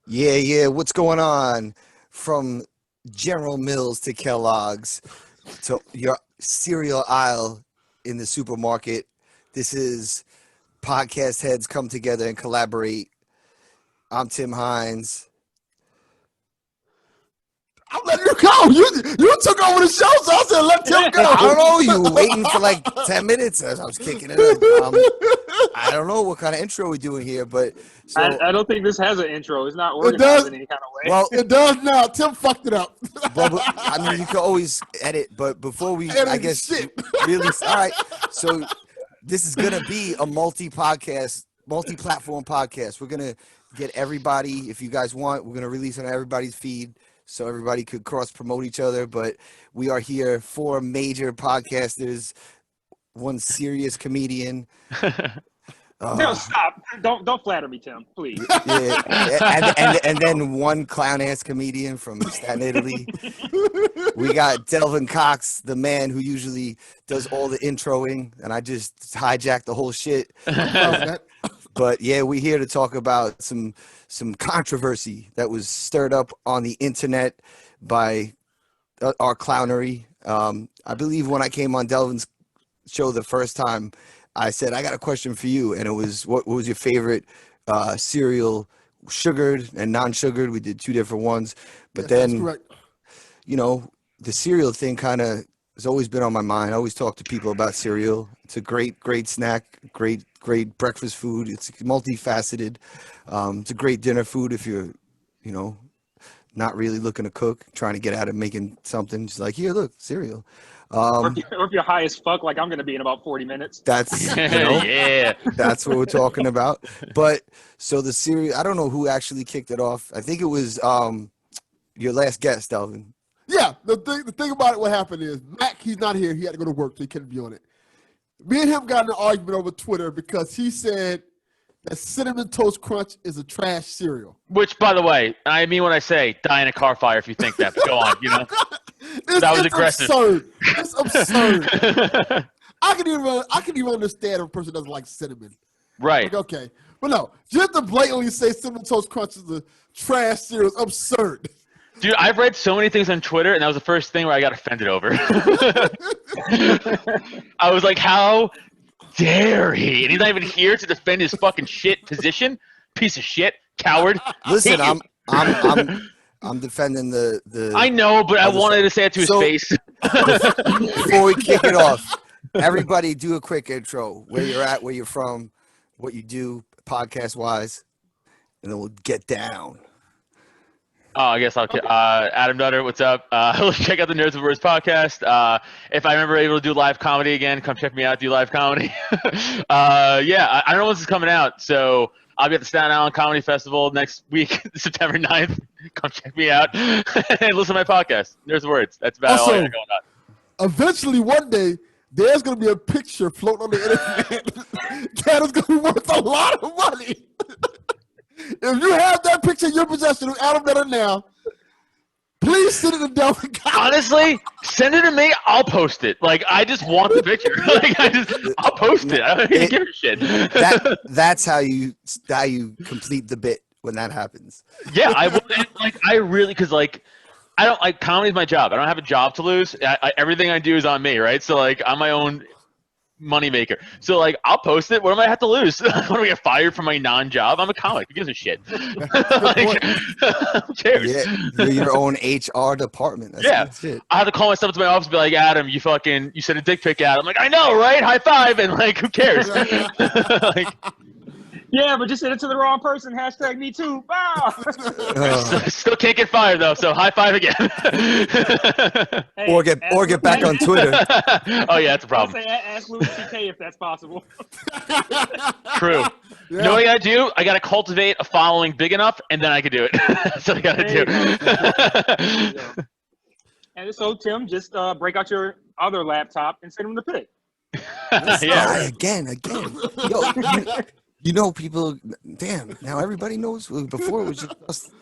Yeah. What's going on? From General Mills to Kellogg's to your cereal aisle in the supermarket. This is podcast heads come together and collaborate. I'm Tim Hines. I'm letting you go. You took over the show, so I said let Tim go. I don't know. You were waiting for like 10 minutes as I was kicking it up. I don't know what kind of intro we're doing here, but so I don't think this has an intro. It's not organized in any kind of way. well, It does now. Tim fucked it up. but I mean, you can always edit. But before we, Edit I guess, shit. really, all right. So this is gonna be a multi-platform podcast. We're gonna get everybody. If you guys want, we're gonna release on everybody's feed, so everybody could cross promote each other. But we are here 4 major podcasters, 1 serious comedian. No, stop! Don't flatter me, Tim. Please. Yeah, and then 1 clown ass comedian from Staten, Italy. We got Delvin Cox, the man who usually does all the introing, and I just hijacked the whole shit. But yeah, we're here to talk about some controversy that was stirred up on the internet by our clownery. I believe when I came on Delvin's show the first time, I said, I got a question for you. And it was, what was your favorite cereal, sugared and non-sugared? We did 2 different ones. But Yes, then, that's correct. you know, the cereal thing kind of has always been on my mind. I always talk to people about cereal. It's a great snack, great breakfast food. It's multifaceted. It's a great dinner food if you're, not really looking to cook, trying to get out of making something. Just like, here, look, cereal. Or if you're high as fuck, like I'm going to be in about 40 minutes. That's Yeah. That's what we're talking about. But so the series, I don't know who actually kicked it off. I think it was your last guest, Delvin. Yeah, the thing about it, what happened is Mac, he's not here. He had to go to work, so he couldn't be on it. Me and him got in an argument over Twitter because he said that Cinnamon Toast Crunch is a trash cereal. Which, by the way, I mean when I say die in a car fire if you think that. Go on, That was aggressive. Absurd. It's absurd. I can even understand if a person doesn't like cinnamon. Right. Like, okay. But no, just to blatantly say Cinnamon Toast Crunch is a trash cereal is absurd. Dude, I've read so many things on Twitter, and that was the first thing where I got offended over. I was like, how dare he? And he's not even here to defend his fucking shit position. Piece of shit. Coward. Listen, I'm defending the I know, but I wanted to say it to his face. Before we kick it off, everybody do a quick intro. Where you're at, where you're from, what you do podcast wise, and then we'll get down. Oh, I guess I'll. Adam Nutter, what's up? Let's check out the Nerds of Words podcast. If I remember able to do live comedy again, come check me out. Do live comedy. I don't know when this is coming out, so I'll be at the Staten Island Comedy Festival next week, September 9th. Come check me out and listen to my podcast. Nerds of Words. That's about all I got going on. Eventually, one day, there's going to be a picture floating on the internet that is going to be worth a lot of money. If you have that picture in your possession of Adam Nutter now, please send it to Delvin. Honestly, send it to me. I'll post it. Like, I just want the picture. I'll post it. I don't even give a shit. That's how you complete the bit when that happens. Yeah, I really, because I don't like comedy is my job. I don't have a job to lose. Everything I do is on me, right? So I'm my own money maker. So I'll post it. What am I have to lose? When do I get fired from my non-job? I'm a comic. Who gives a shit? Who cares? Yeah, you're your own HR department. That's Yeah. shit. I have to call myself to my office and be like, Adam, you sent a dick pic out. I'm like, I know, right? High five. And who cares? Yeah, but just send it to the wrong person. Hashtag me too. Wow. Still can't get fired though. So high five again. Hey, Or get back on Twitter. Oh yeah, that's a I'll problem. say ask Louis C.K. if that's possible. True. Yeah. You know what I gotta do? I gotta cultivate a following big enough, and then I can do it. That's what I gotta There do. you go. And so, Tim, just break out your other laptop and send him the pic. Yeah. Again. Yo, people. Damn. Now everybody knows. Before it was just.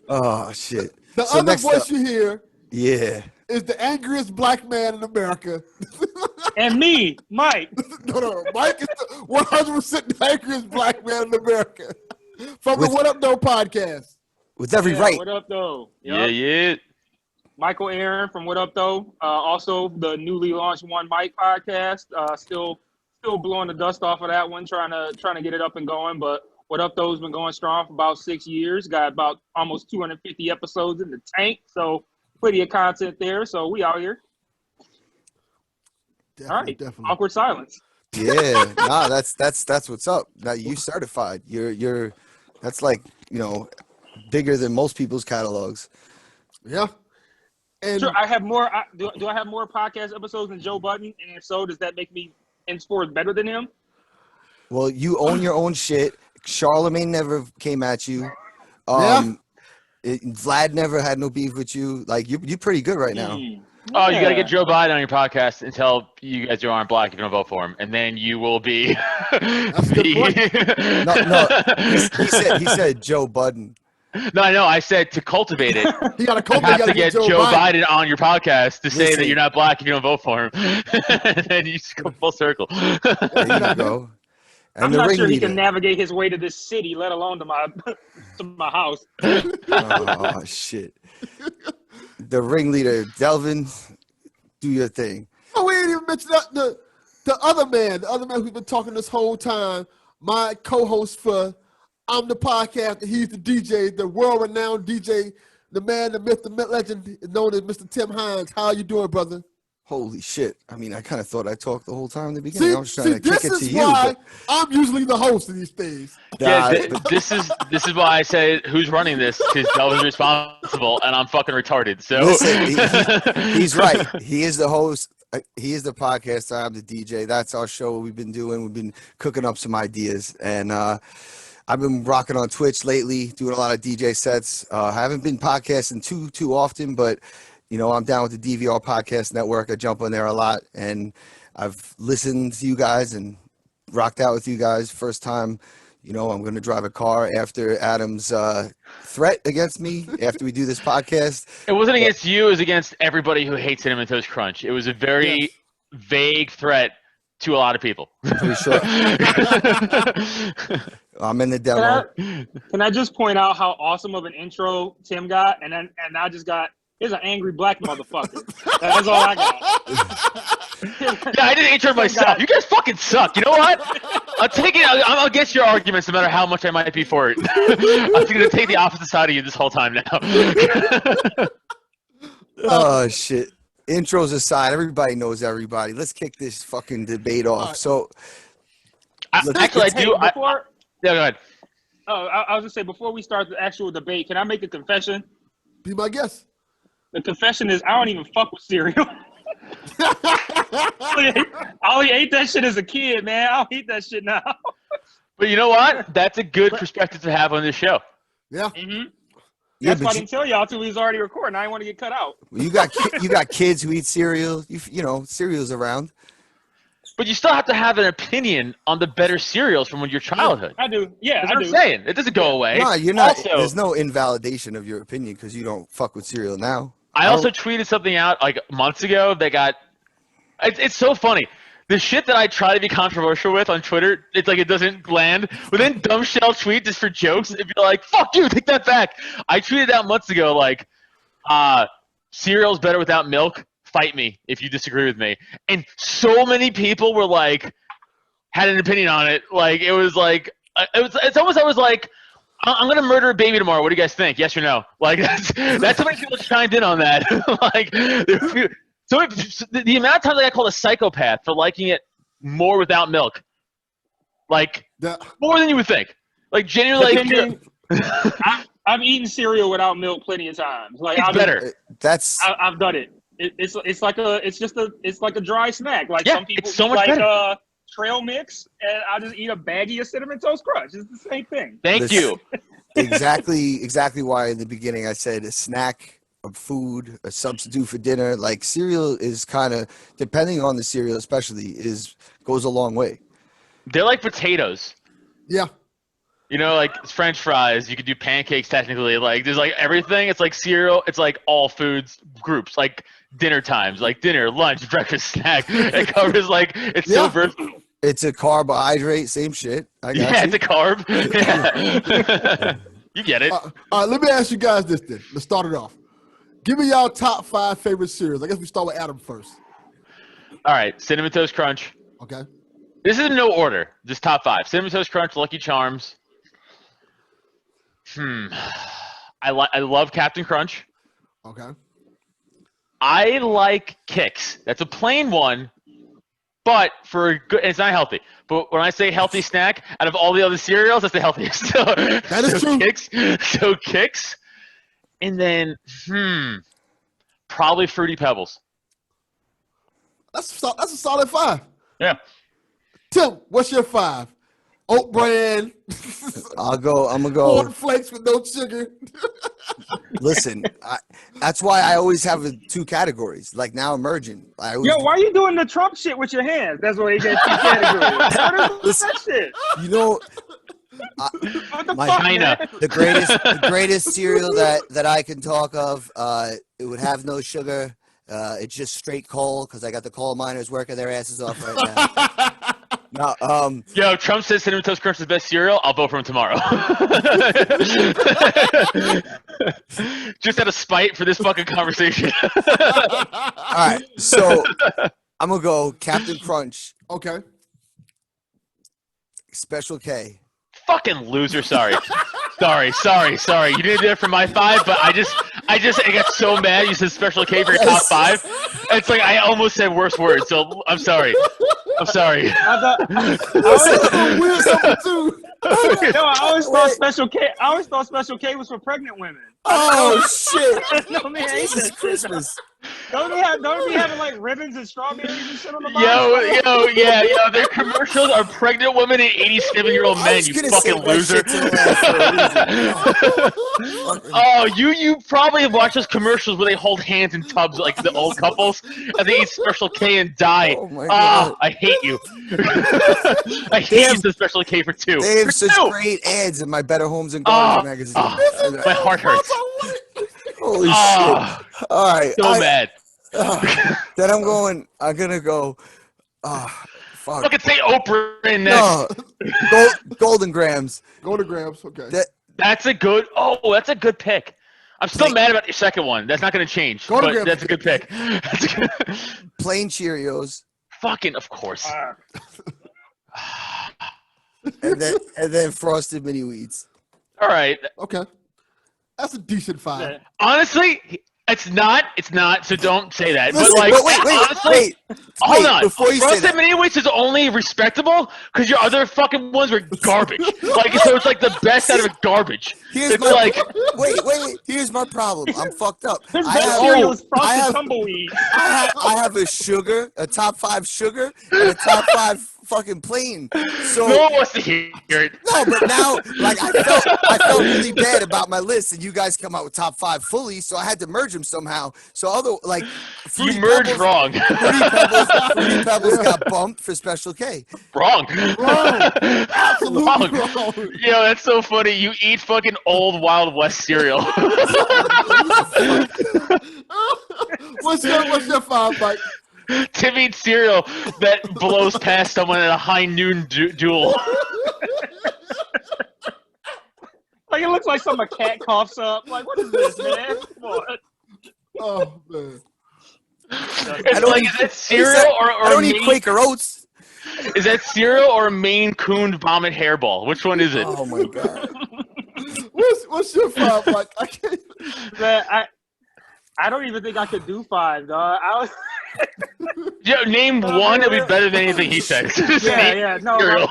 Oh shit. The So other next voice up- you hear Yeah. is the angriest black man in America. And me, Mike. No. Mike is the 100% the angriest black man in America. From With- the What Up No podcast. with every Yeah, right. what up, though? Yeah, Yup. yeah. Michael Aaron from What Up, though? Also, the newly launched One Mic podcast. Still blowing the dust off of that one, trying to get it up and going. But What Up, though, has been going strong for about 6 years. Got about almost 250 episodes in the tank, so plenty of content there. So we out here. Definitely, All right, definitely. awkward silence. Yeah, nah, that's what's up. Now you certified. You're that's like, bigger than most people's catalogs. Yeah. And Sure, I have more. Do I have more podcast episodes than Joe Budden? And if so, does that make me in sports better than him? Well, you own your own shit. Charlemagne never came at you. Yeah. Vlad never had no beef with you. Like you're pretty good right now. Oh, you got to Yeah. get Joe Biden on your podcast and tell you guys you aren't black if you don't vote for him, and then you will be. That's a good point. He said Joe Budden. No, I know. I said to cultivate it. he got to You have to get Joe Biden on your podcast to say Listen. that you're not black if you don't vote for him, and then you just go full circle. There you go. And I'm the not sure he ringleader. can navigate his way to this city, let alone to my house. Oh shit. The ringleader, Delvin, do your thing. Oh, we didn't even mention that, the other man who's been talking this whole time, my co-host for I'm the Podcast, and he's the DJ, the world-renowned DJ, the man, the myth, the legend, known as Mr. Timm Hines. How are you doing, brother? Holy shit. I mean, I kind of thought I talked the whole time in the beginning. I was See, trying to kick this it to is you. why But, I'm usually the host of these things. nah, This is why I say who's running this, because Delvin's responsible and I'm fucking retarded. So Listen, he's right. He is the host. He is the podcaster. I'm the DJ. That's our show. We've been doing. We've been cooking up some ideas, and I've been rocking on Twitch lately, doing a lot of DJ sets. I haven't been podcasting too often, but I'm down with the DVR Podcast Network. I jump on there a lot, and I've listened to you guys and rocked out with you guys. First time, I'm going to drive a car after Adam's threat against me after we do this podcast. it wasn't against you; it was against everybody who hates Cinnamon Toast Crunch. It was a very vague threat to a lot of people. Pretty sure. I'm in the demo. Can I just point out how awesome of an intro Tim got, and I just got here's an angry black motherfucker. That's all I got. Yeah, I did the intro myself. You guys fucking suck. You know what? I'll get your arguments no matter how much I might be for it. I'm going to take the opposite side of you this whole time now. Oh shit. Intros aside, everybody knows everybody. Let's kick this fucking debate off. right. So Actually, I do. Hey, before, Yeah, go ahead. I was gonna say before we start the actual debate, can I make a confession? Be my guest. The confession is I don't even fuck with cereal. I only ate that shit as a kid, man. I don't eat that shit now. But you know what? That's a good perspective to have on this show. Yeah. Mm-hmm. yeah, That's why I but didn't tell y'all till we was already recording. I didn't want to get cut out. you got kids who eat cereal. Cereal's around. But you still have to have an opinion on the better cereals from your childhood. I do. Yeah, That's I what do. I'm saying. It doesn't go away. No, you're not. Also, There's no invalidation of your opinion because you don't fuck with cereal now. I also tweeted something out like months ago that got. It's so funny. The shit that I try to be controversial with on Twitter, it's like it doesn't land. But then dumb shell tweet just for jokes, it'd be like, "Fuck you, take that back." I tweeted out months ago like, "Cereal's better without milk. Fight me if you disagree with me." And so many people were like, had an opinion on it. Like it was like it's almost I was like, I'm gonna murder a baby tomorrow. What do you guys think? Yes or no? Like that's how many people chimed in on that. Like the amount of times I got called a psychopath for liking it more without milk, like more than you would think. Like genuinely, I've eaten cereal without milk plenty of times. Like it's better. I've done it. It's like a dry snack. Like Yeah, some people it's so eat much like better. trail mix, and I just eat a baggie of Cinnamon Toast Crunch. It's the same thing. Thank you. Exactly why in the beginning I said a snack, a food, a substitute for dinner. Like cereal is kind of, depending on the cereal especially, goes a long way. They're like potatoes. Yeah. You know, like French fries. You could do pancakes technically. Like there's like everything. It's like cereal. It's like all foods groups. Like dinner times, like dinner, lunch, breakfast, snack. It covers like it's so versatile. It's a carbohydrate, same shit. I got you. It's a carb. Yeah. You get it. All right, let me ask you guys this then. Let's start it off. Give me y'all top 5 favorite cereals. I guess we start with Adam first. All right, Cinnamon Toast Crunch. Okay. This is in no order. Just top 5. Cinnamon Toast Crunch, Lucky Charms. I love Captain Crunch. Okay. I like Kix. That's a plain one, but for a good, it's not healthy. But when I say healthy snack, out of all the other cereals, that's the healthiest. That is true. Kix, and then probably Fruity Pebbles. That's a solid 5. Yeah. Tim, what's your 5? Oat bran. I'm gonna go. Corn flakes with no sugar. Listen, that's why I always have 2 categories. Like now, emerging. Yo, why are you doing the Trump shit with your hands? That's why you get 2 categories. What is that shit? You know, What the my fuck, China. man? the greatest cereal that I can talk of. It would have no sugar. It's just straight coal because I got the coal miners working their asses off right now. No, Yo, Trump says Cinnamon Toast Crunch is the best cereal. I'll vote for him tomorrow. Just out of spite for this fucking conversation. all right, so I'm gonna go Captain Crunch, Okay. Special K. Fucking loser. Sorry. Sorry. You didn't do it for my 5, but I got so mad you said Special K for your top 5. It's like I almost said worse words, so I'm sorry. I always thought Special K. I always thought Special K was for pregnant women. Oh shit! No man, ain't Jesus that Christmas! Don't they be having like ribbons and strawberries and shit on the bottom? Yo, their commercials are pregnant women and 87-year-old I men, was you gonna fucking save that loser. shit till last for a reason. Oh, you probably watch those commercials where they hold hands in tubs like the old couples and they eat Special K and die. Oh my God. I hate you. I hate you to Special K for 2. They have For such 2. great ads in my Better Homes and Gardens magazine. My heart hurts. Holy shit! All right, So mad. Then I'm gonna go. Fuck. Fucking say Oprah in next. No, Golden Grams. Golden Grams. Okay. That's a good pick. I'm still mad about your second one. That's not going to change. Golden But Grams. that's a good pick. Plain Cheerios. Fucking, of course. And then Frosted Mini Wheats. All right. Okay. That's a decent 5. Honestly, it's not. So don't say that. Listen, but like, but wait. Hold on. Before you say Frosted that, Mini Wheats is only respectable because your other fucking ones were garbage. Like, so it's like the best out of garbage. here's It's my like, wait. Here's my problem. I'm fucked up. His I best have, cereal is I Frosted have- Tumbleweed. I have a top 5 sugar, and a top 5 fucking plain. So no one wants to hear it. no, but now, like I felt really bad about my list, and you guys come out with top 5 fully, so I had to merge them somehow. So You merged wrong. Fruity Pebbles got bumped for Special K. Wrong. Absolutely wrong. Yo, that's so funny. You eat fucking old Wild West cereal. What's your 5, Mike? Tim eats cereal that blows past someone at a high noon duel. Like it looks like some a cat coughs up. Like what is this, man? Come on. Oh man. It's like, is that cereal or I don't eat Quaker Oats. Is that cereal or a Maine Coon vomit hairball? Which one is it? Oh my god. What's your 5, Mike? I can't. Man, I don't even think I could do 5, dog. I was Yo, name one. It'll be better than anything he says. yeah. No, Cereal.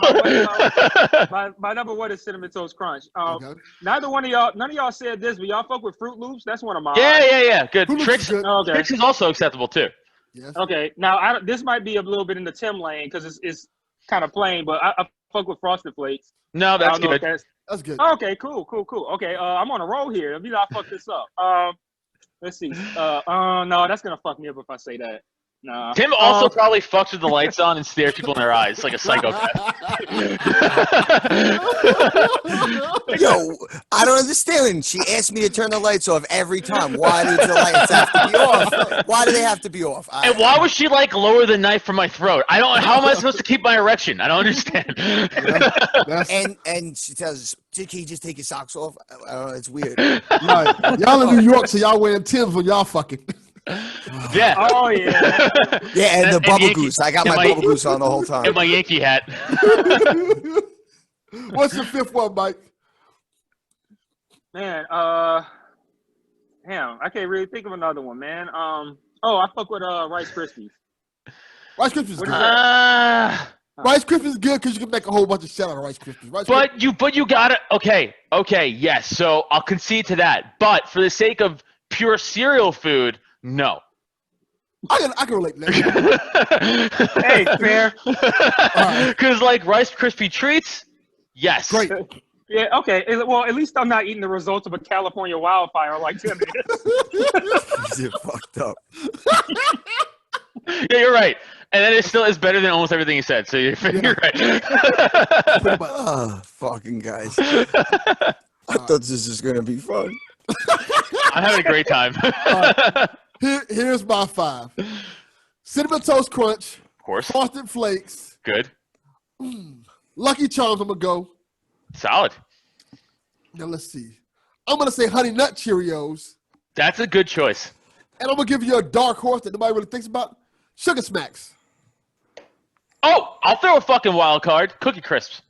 my number 1 is Cinnamon Toast Crunch. Okay. None of y'all said this, but y'all fuck with Fruit Loops. That's one of mine. Yeah. Good. Who looks Tricks. good? Okay. Tricks is also acceptable too. Yes. Okay. Now this might be a little bit in the Tim lane because it's kind of plain, but I fuck with Frosted Flakes. No, I that's don't know if good. That's good. Okay, cool. Okay, I'm on a roll here. If you not fuck this up. Let's see. No, that's gonna fuck me up if I say that. Nah. Tim also probably fucks with the lights on and stares people in their eyes like a psychopath. Yo, I don't understand. She asked me to turn the lights off every time. Why do the lights have to be off? Why do they have to be off? And why would she like lower the knife from my throat? I don't. How am I supposed to keep my erection? I don't understand. And she tells us, "Can you just take your socks off?" I don't know. It's weird. Y'all in New York, so y'all wearing Timbs when y'all fucking. Yeah. Oh yeah. Yeah, and the bubble Yankee- goose. I got and my bubble goose on the whole time. And my Yankee hat. What's your fifth one, Mike? Man, damn, I can't really think of another one, man. I fuck with Rice Krispies. Rice Krispies is What good. is that? Rice Krispies is good because you can make a whole bunch of shit out of Rice Krispies. But you got it. Okay, yes. So I'll concede to that. But for the sake of pure cereal food, no. I can relate to that. Hey, fair. Because like Rice Krispie treats, yes. Great. Yeah, okay. Well, at least I'm not eating the results of a California wildfire like Tim is. Is it fucked up? Yeah, you're right. And then it still is better than almost everything you said. So you're right. Oh, fucking guys. I thought this was going to be fun. I'm having a great time. Here's my five. Cinnamon Toast Crunch. Of course. Frosted Flakes. Good. Lucky Charms, I'm going to go. Solid. Now, let's see. I'm going to say Honey Nut Cheerios. That's a good choice. And I'm going to give you a dark horse that nobody really thinks about. Sugar Smacks. Oh, I'll throw a fucking wild card. Cookie Crisps.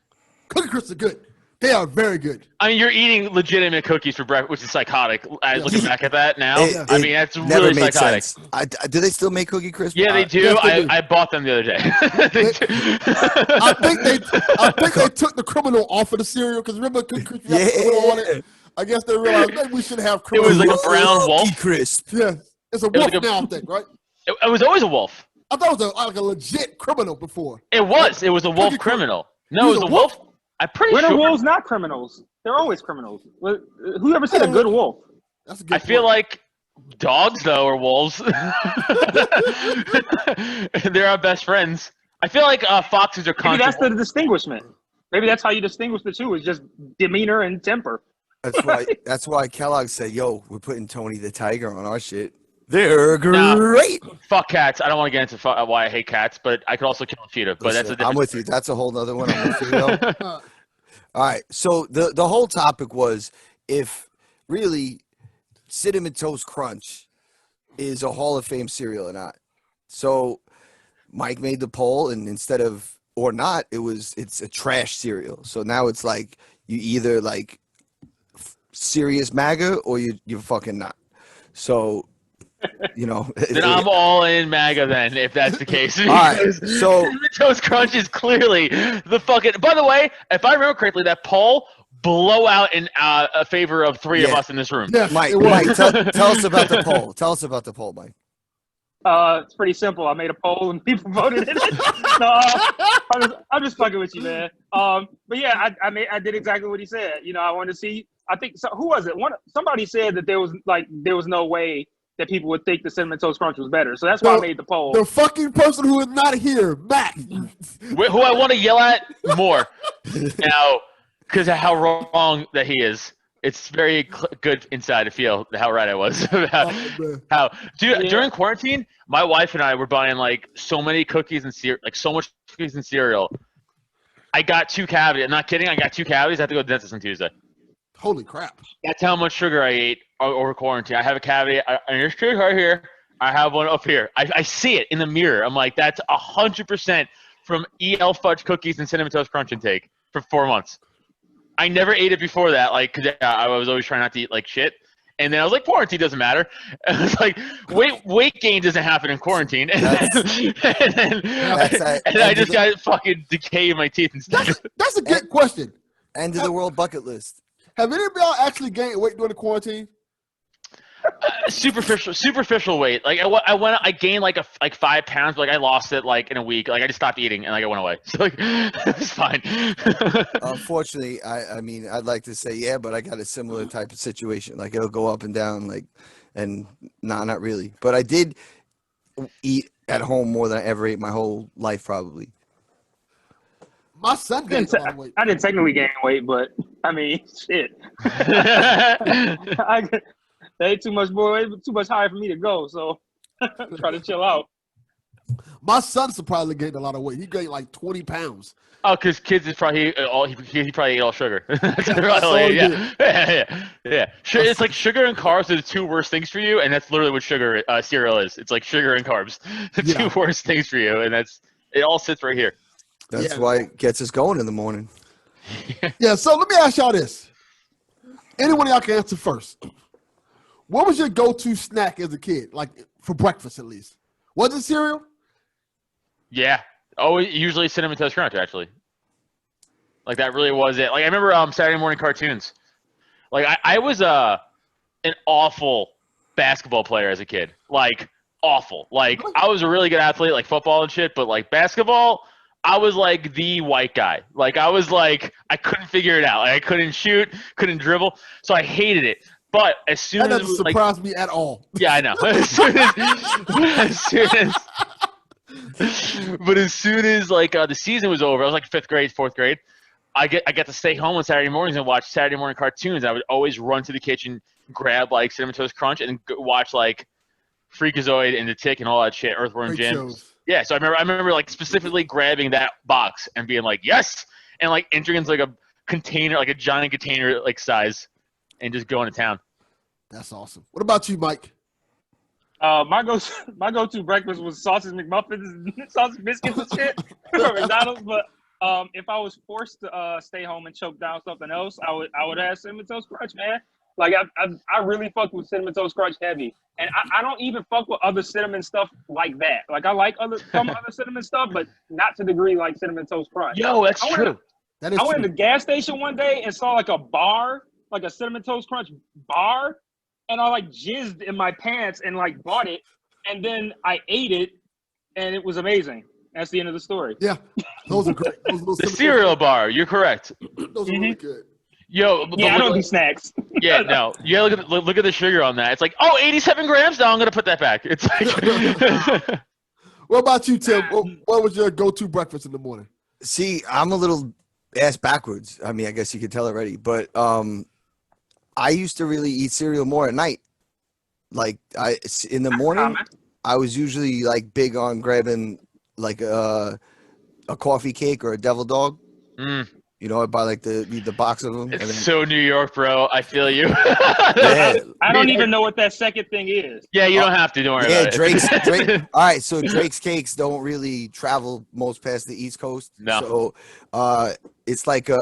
Cookie Crisps are good. They are very good. I mean, you're eating legitimate cookies for breakfast, which is psychotic. Looking back at that now, It I mean, that's never really made psychotic. sense. Do they still make Cookie Crisp? Yeah, they do. Yes, they do. I bought them the other day. I think they took the criminal off of the cereal because remember Cookie Crisp had the criminal on it. I guess they realized maybe we should have It criminal. was like a brown wolf. Cookie Crisp. Yeah, it's a was wolf like a- now, I think, right? It was always a wolf. I thought it was like a legit criminal before. It was. It was a wolf Cookie criminal. No, it was He's a a wolf. I'm pretty When sure. are wolves not criminals? They're always criminals. Who ever seen a good wolf? That's a good I feel point. like dogs, though, are wolves. They're our best friends. I feel like foxes are Maybe constant. that's the distinguishment. Maybe that's how you distinguish the two, is just demeanor and temper. That's why Kellogg said, "Yo, we're putting Tony the Tiger on our shit." They're great. Fuck cats. I don't want to get into why I hate cats, but I could also kill a cheetah. But that's a Listen, different. I'm with you. That's a whole nother one. I'm with you, though. All right. So the whole topic was if really Cinnamon Toast Crunch is a Hall of Fame cereal or not. So Mike made the poll, and instead of or not, it's a trash cereal. So now it's like you either like serious MAGA or you're fucking not. So you know. Then I'm all in MAGA then, if that's the case. All right. So Cinnamon Toast Crunch is clearly the fucking. By the way, if I remember correctly, that poll blow out in a favor of three of Yeah. us in this room. Yes, Mike, it was. tell us about the poll. Tell us about the poll, Mike. It's pretty simple. I made a poll and people voted in it. No, I'm just fucking with you, man. But yeah, I did exactly what he said. You know, I wanted to see. I think who was it? Somebody said that there was no way that people would think the Cinnamon Toast Crunch was better. So that's why I made the poll. The fucking person who is not here, Matt. Who I want to yell at more now, because of how wrong that he is. It's very good inside to feel how right I was about during quarantine. My wife and I were buying like so many cookies and so much cookies and cereal. I got 2 cavities. I'm not kidding. I got 2 cavities. I have to go to the dentist on Tuesday. Holy crap. That's how much sugar I ate over quarantine. I have a cavity. And there's sugar right here. I have one up here. I see it in the mirror. I'm like, that's 100% from EL fudge cookies and Cinnamon Toast Crunch intake for 4 months. I never ate it before that, like, because I was always trying not to eat like shit. And then I was like, quarantine doesn't matter. And I was like, weight gain doesn't happen in quarantine. And I just got fucking decay in my teeth and stuff. That's a good question. End of the world bucket list. Have any of y'all actually gained weight during the quarantine? Superficial weight. Like I gained like 5 pounds, but like I lost it like in a week. Like I just stopped eating and like I went away. So like it's fine. Unfortunately, I mean, I'd like to say yeah, but I got a similar type of situation. Like it'll go up and down, like, and not really. But I did eat at home more than I ever ate my whole life, probably. My son gained a lot of weight. I didn't technically gain weight, but I mean, shit. I ate too much more, too much higher for me to go. So try to chill out. My son surprisingly gained a lot of weight. He gained like 20 pounds. Oh, because kids is probably he probably ate all sugar. That's all probably, he did. yeah. It's like sugar and carbs are the two worst things for you, and that's literally what sugar cereal is. It's like sugar and carbs, the Yeah. two worst things for you, and it all sits right here. That's Yeah. why it gets us going in the morning. Yeah, so let me ask y'all this. Anyone of y'all can answer first. What was your go-to snack as a kid, like for breakfast at least? Was it cereal? Yeah. Oh, usually Cinnamon Toast Crunch, actually. Like, that really was it. Like, I remember Saturday morning cartoons. Like, I was an awful basketball player as a kid. Like, awful. Like, I was a really good athlete, like football and shit, but, like, basketball, I was, like, the white guy. Like, I was, like, I couldn't figure it out. Like, I couldn't shoot, couldn't dribble, so I hated it. But as soon That as doesn't surprise me at all. yeah, I know. As soon as like the season was over, I was like 5th grade, 4th grade. I get to stay home on Saturday mornings and watch Saturday morning cartoons. I would always run to the kitchen, grab like Cinnamon Toast Crunch, and watch like Freakazoid and The Tick and all that shit. Earthworm Great Jim. shows. Yeah, so I remember like specifically grabbing that box and being like yes, and like entering into like a container, like a giant container like size, and just going to town. That's awesome. What about you, Mike? My go-to breakfast was sausage McMuffins, sausage biscuits and shit from McDonald's. But if I was forced to stay home and choke down something else, I would have Cinnamon Toast Crunch, man. Like I really fuck with Cinnamon Toast Crunch heavy, and I don't even fuck with other cinnamon stuff like that. Like I like some other cinnamon stuff, but not to the degree like Cinnamon Toast Crunch. Yo, that's true. That is I went true. to the gas station one day and saw like a bar, like a Cinnamon Toast Crunch bar, and I like jizzed in my pants and like bought it, and then I ate it, and it was amazing. That's the end of the story. Yeah, those are great. The cereal bar. You're correct. Those are really good. Yo, Yeah, I don't do snacks. Yeah, no. Yeah, look at the sugar on that. It's like, 87 grams? No, I'm gonna put that back. It's like What about you, Tim? What was your go-to breakfast in the morning? See, I'm a little ass backwards. I mean, I guess you could tell already, but I used to really eat cereal more at night. Like in the morning, I was usually like big on grabbing like a coffee cake or a devil dog. You know, I buy like the box of them. it's so New York, bro. I feel you. Yeah. I don't even know what that second thing is. Yeah, you don't have to. Don't worry Yeah, about it. Drake. All right, so Drake's cakes don't really travel most past the East Coast. No. So it's like a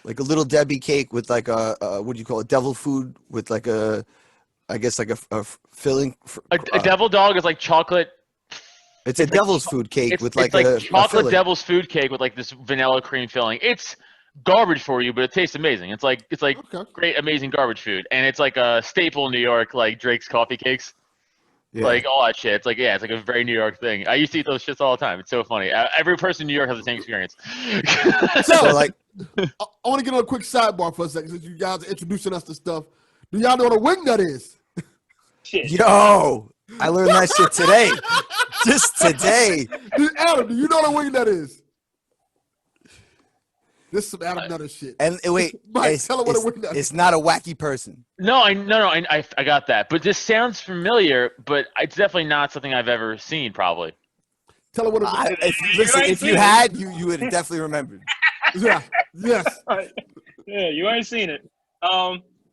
little Debbie cake with like a what do you call it? Devil food with like I guess like a filling. A devil dog is like chocolate. It's a devil's food cake with like it's a chocolate filling. devil's food cake with like this vanilla cream filling. It's garbage for you, but it tastes amazing. It's like Okay. great, amazing garbage food, and it's like a staple in New York, like Drake's coffee cakes, Yeah. like all that shit. It's like it's like a very New York thing. I used to eat those shits all the time. It's so funny. Every person in New York has the same experience. So like I want to get on a quick sidebar for a second since you guys are introducing us to stuff. Do y'all know what a wing nut is? Shit. yo, I learned that shit today. Just today. Adam, do you know what a wing nut is? This is some Adam Nutter shit. And wait, Mike, tell her what a wing nut is. it's not a wacky person. No, I got that. But this sounds familiar, but it's definitely not something I've ever seen. Probably. Tell her what a If you had, you would have definitely remembered. Yeah. Yes. Yeah, you ain't seen it.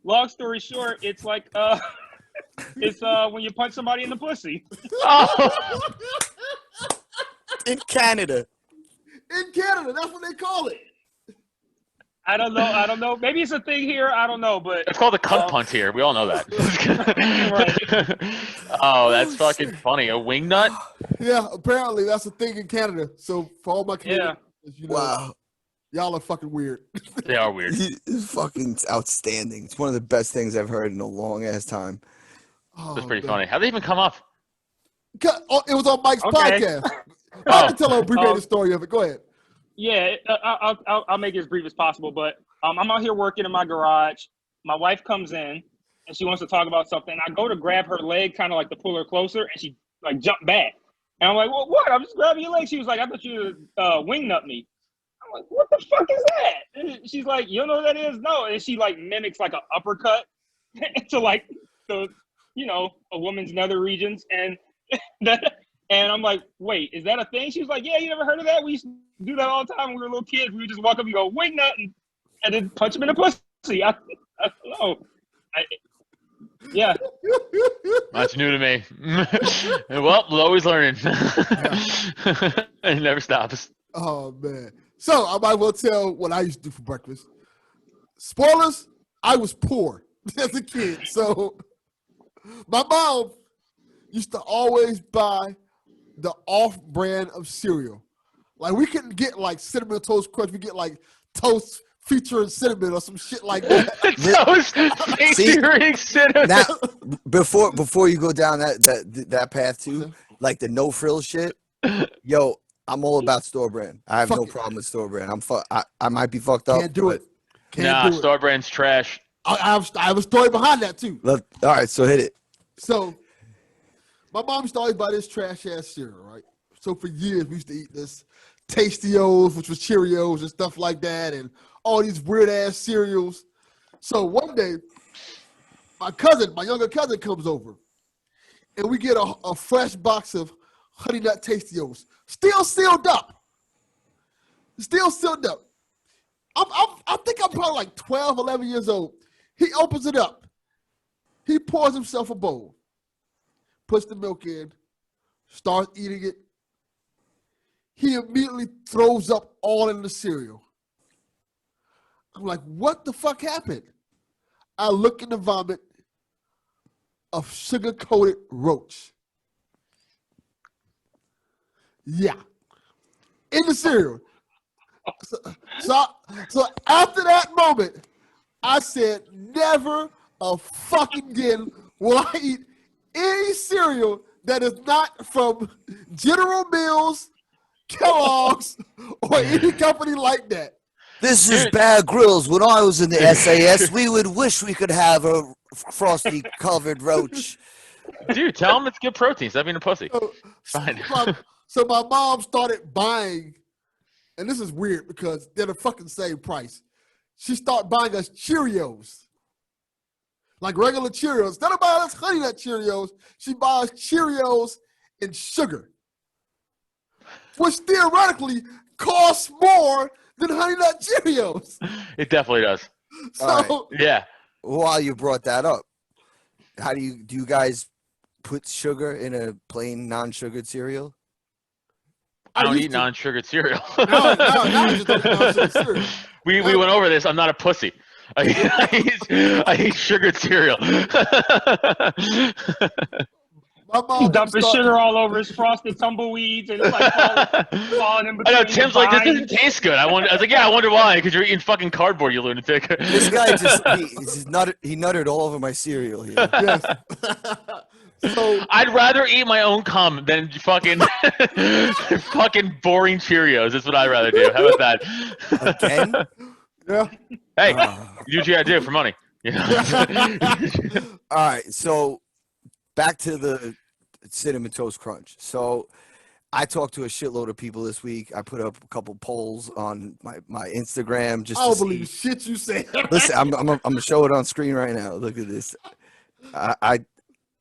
Long story short, it's like it's when you punch somebody in the pussy. Oh, In Canada. In Canada, that's what they call it. I don't know. Maybe it's a thing here. I don't know, but it's called a cunt punt here. We all know that. Oh, that's fucking funny. A wing nut? Yeah, apparently that's a thing in Canada. So for all my Canadians, you know, Wow. y'all are fucking weird. They are weird. It's fucking outstanding. It's one of the best things I've heard in a long ass time. Oh, That's pretty man. funny. How did they even come up? It was on Mike's Okay. podcast. I can tell a abbreviated story of it. Go ahead. yeah, I'll make it as brief as possible. But I'm out here working in my garage. My wife comes in and she wants to talk about something. I go to grab her leg, kind of like to pull her closer, and she like jumped back. And I'm like, well, what? I'm just grabbing your leg. She was like, I thought you wing nut me. I'm like, what the fuck is that? And she's like, you don't know what that is? No. And she like mimics like an uppercut to like the, a woman's nether regions. And and I'm like, wait, is that a thing? She was like, yeah, you never heard of that? We used to do that all the time when we were little kids. We would just walk up and go, wing nut, and then punch him in the pussy. I don't know. Yeah. That's new to me. Well, we're always learning. It never stops. Oh man. So I might well tell what I used to do for breakfast. Spoilers, I was poor as a kid. So my mom used to always buy the off-brand of cereal. Like we couldn't get like Cinnamon Toast Crunch. We get like toast featuring cinnamon or some shit like that. Toast featuring cinnamon. Now, before you go down that path too, like the no frill shit, yo, I'm all about store brand. I have no problem with store brand. I might be fucked up. Can't do it. Nah, store brand's trash. I have a story behind that too. All right, so hit it. So my mom used to always buy this trash ass cereal, right? So for years we used to eat this Tasty-O's, which was Cheerios and stuff like that, and all these weird ass cereals. So one day, my younger cousin comes over, and we get a fresh box of Honey Nut Tasty-O's, still sealed up. I think I'm probably like 12, 11 years old. He opens it up. He pours himself a bowl, puts the milk in, starts eating it. He immediately throws up all in the cereal. I'm like, what the fuck happened? I look in the vomit of sugar-coated roach. Yeah. In the cereal. So after that moment, I said, never a fucking again will I eat any cereal that is not from General Mills, Kellogg's, or any company like that. This is Bear Grylls. When I was in the SAS, we would wish we could have a frosty covered roach. Dude, tell him it's good protein. Stop being a pussy. Fine. So my mom started buying, and this is weird because they're the fucking same price. She started buying us Cheerios. Like regular Cheerios. Instead of buying us Honey Nut Cheerios, she buys Cheerios and sugar, which theoretically costs more than Honey Nut Cheerios. It definitely does. So Yeah. While you brought that up, how do you guys put sugar in a plain non-sugared cereal? I don't eat non-sugared cereal. No, I just don't eat non-sugared cereal. We went over this. I'm not a pussy. I eat sugared cereal. My mom He's dumping sugar all over his frosted tumbleweeds and it's like falling in between. I know Tim's like, this doesn't taste good. I was like, yeah, I wonder why. Because you're eating fucking cardboard, you lunatic. This guy he nutted all over my cereal here. Yes. So I'd rather eat my own cum than fucking fucking boring Cheerios. That's what I'd rather do. How about that? Again? yeah. Hey, you do what you gotta do for money. All right, so back to the Cinnamon Toast Crunch. So I talked to a shitload of people this week. I put up a couple polls on my Instagram just I don't to believe shit you say. Listen, I'm gonna show it on screen right now. Look at this. I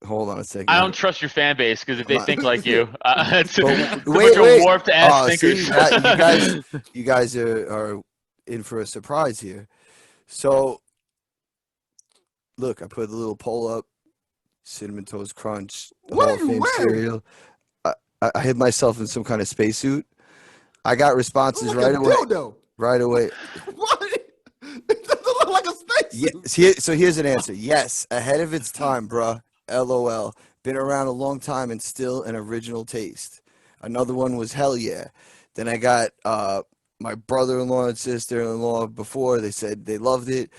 hold on a second. I don't trust your fan base because if they think like you, it's wait. a warped ass thinkers. See, you guys are in for a surprise here. So, look, I put a little poll up. Cinnamon Toast Crunch, What Hall are of you Fame wearing? cereal. I hid myself in some kind of spacesuit. I got responses Look like right a away. dildo. Right away. What? It doesn't look like a space. Yeah, so here's an answer. Yes, ahead of its time, bruh. LOL. Been around a long time and still an original taste. Another one was hell yeah. Then I got my brother-in-law and sister-in-law before. They said they loved it.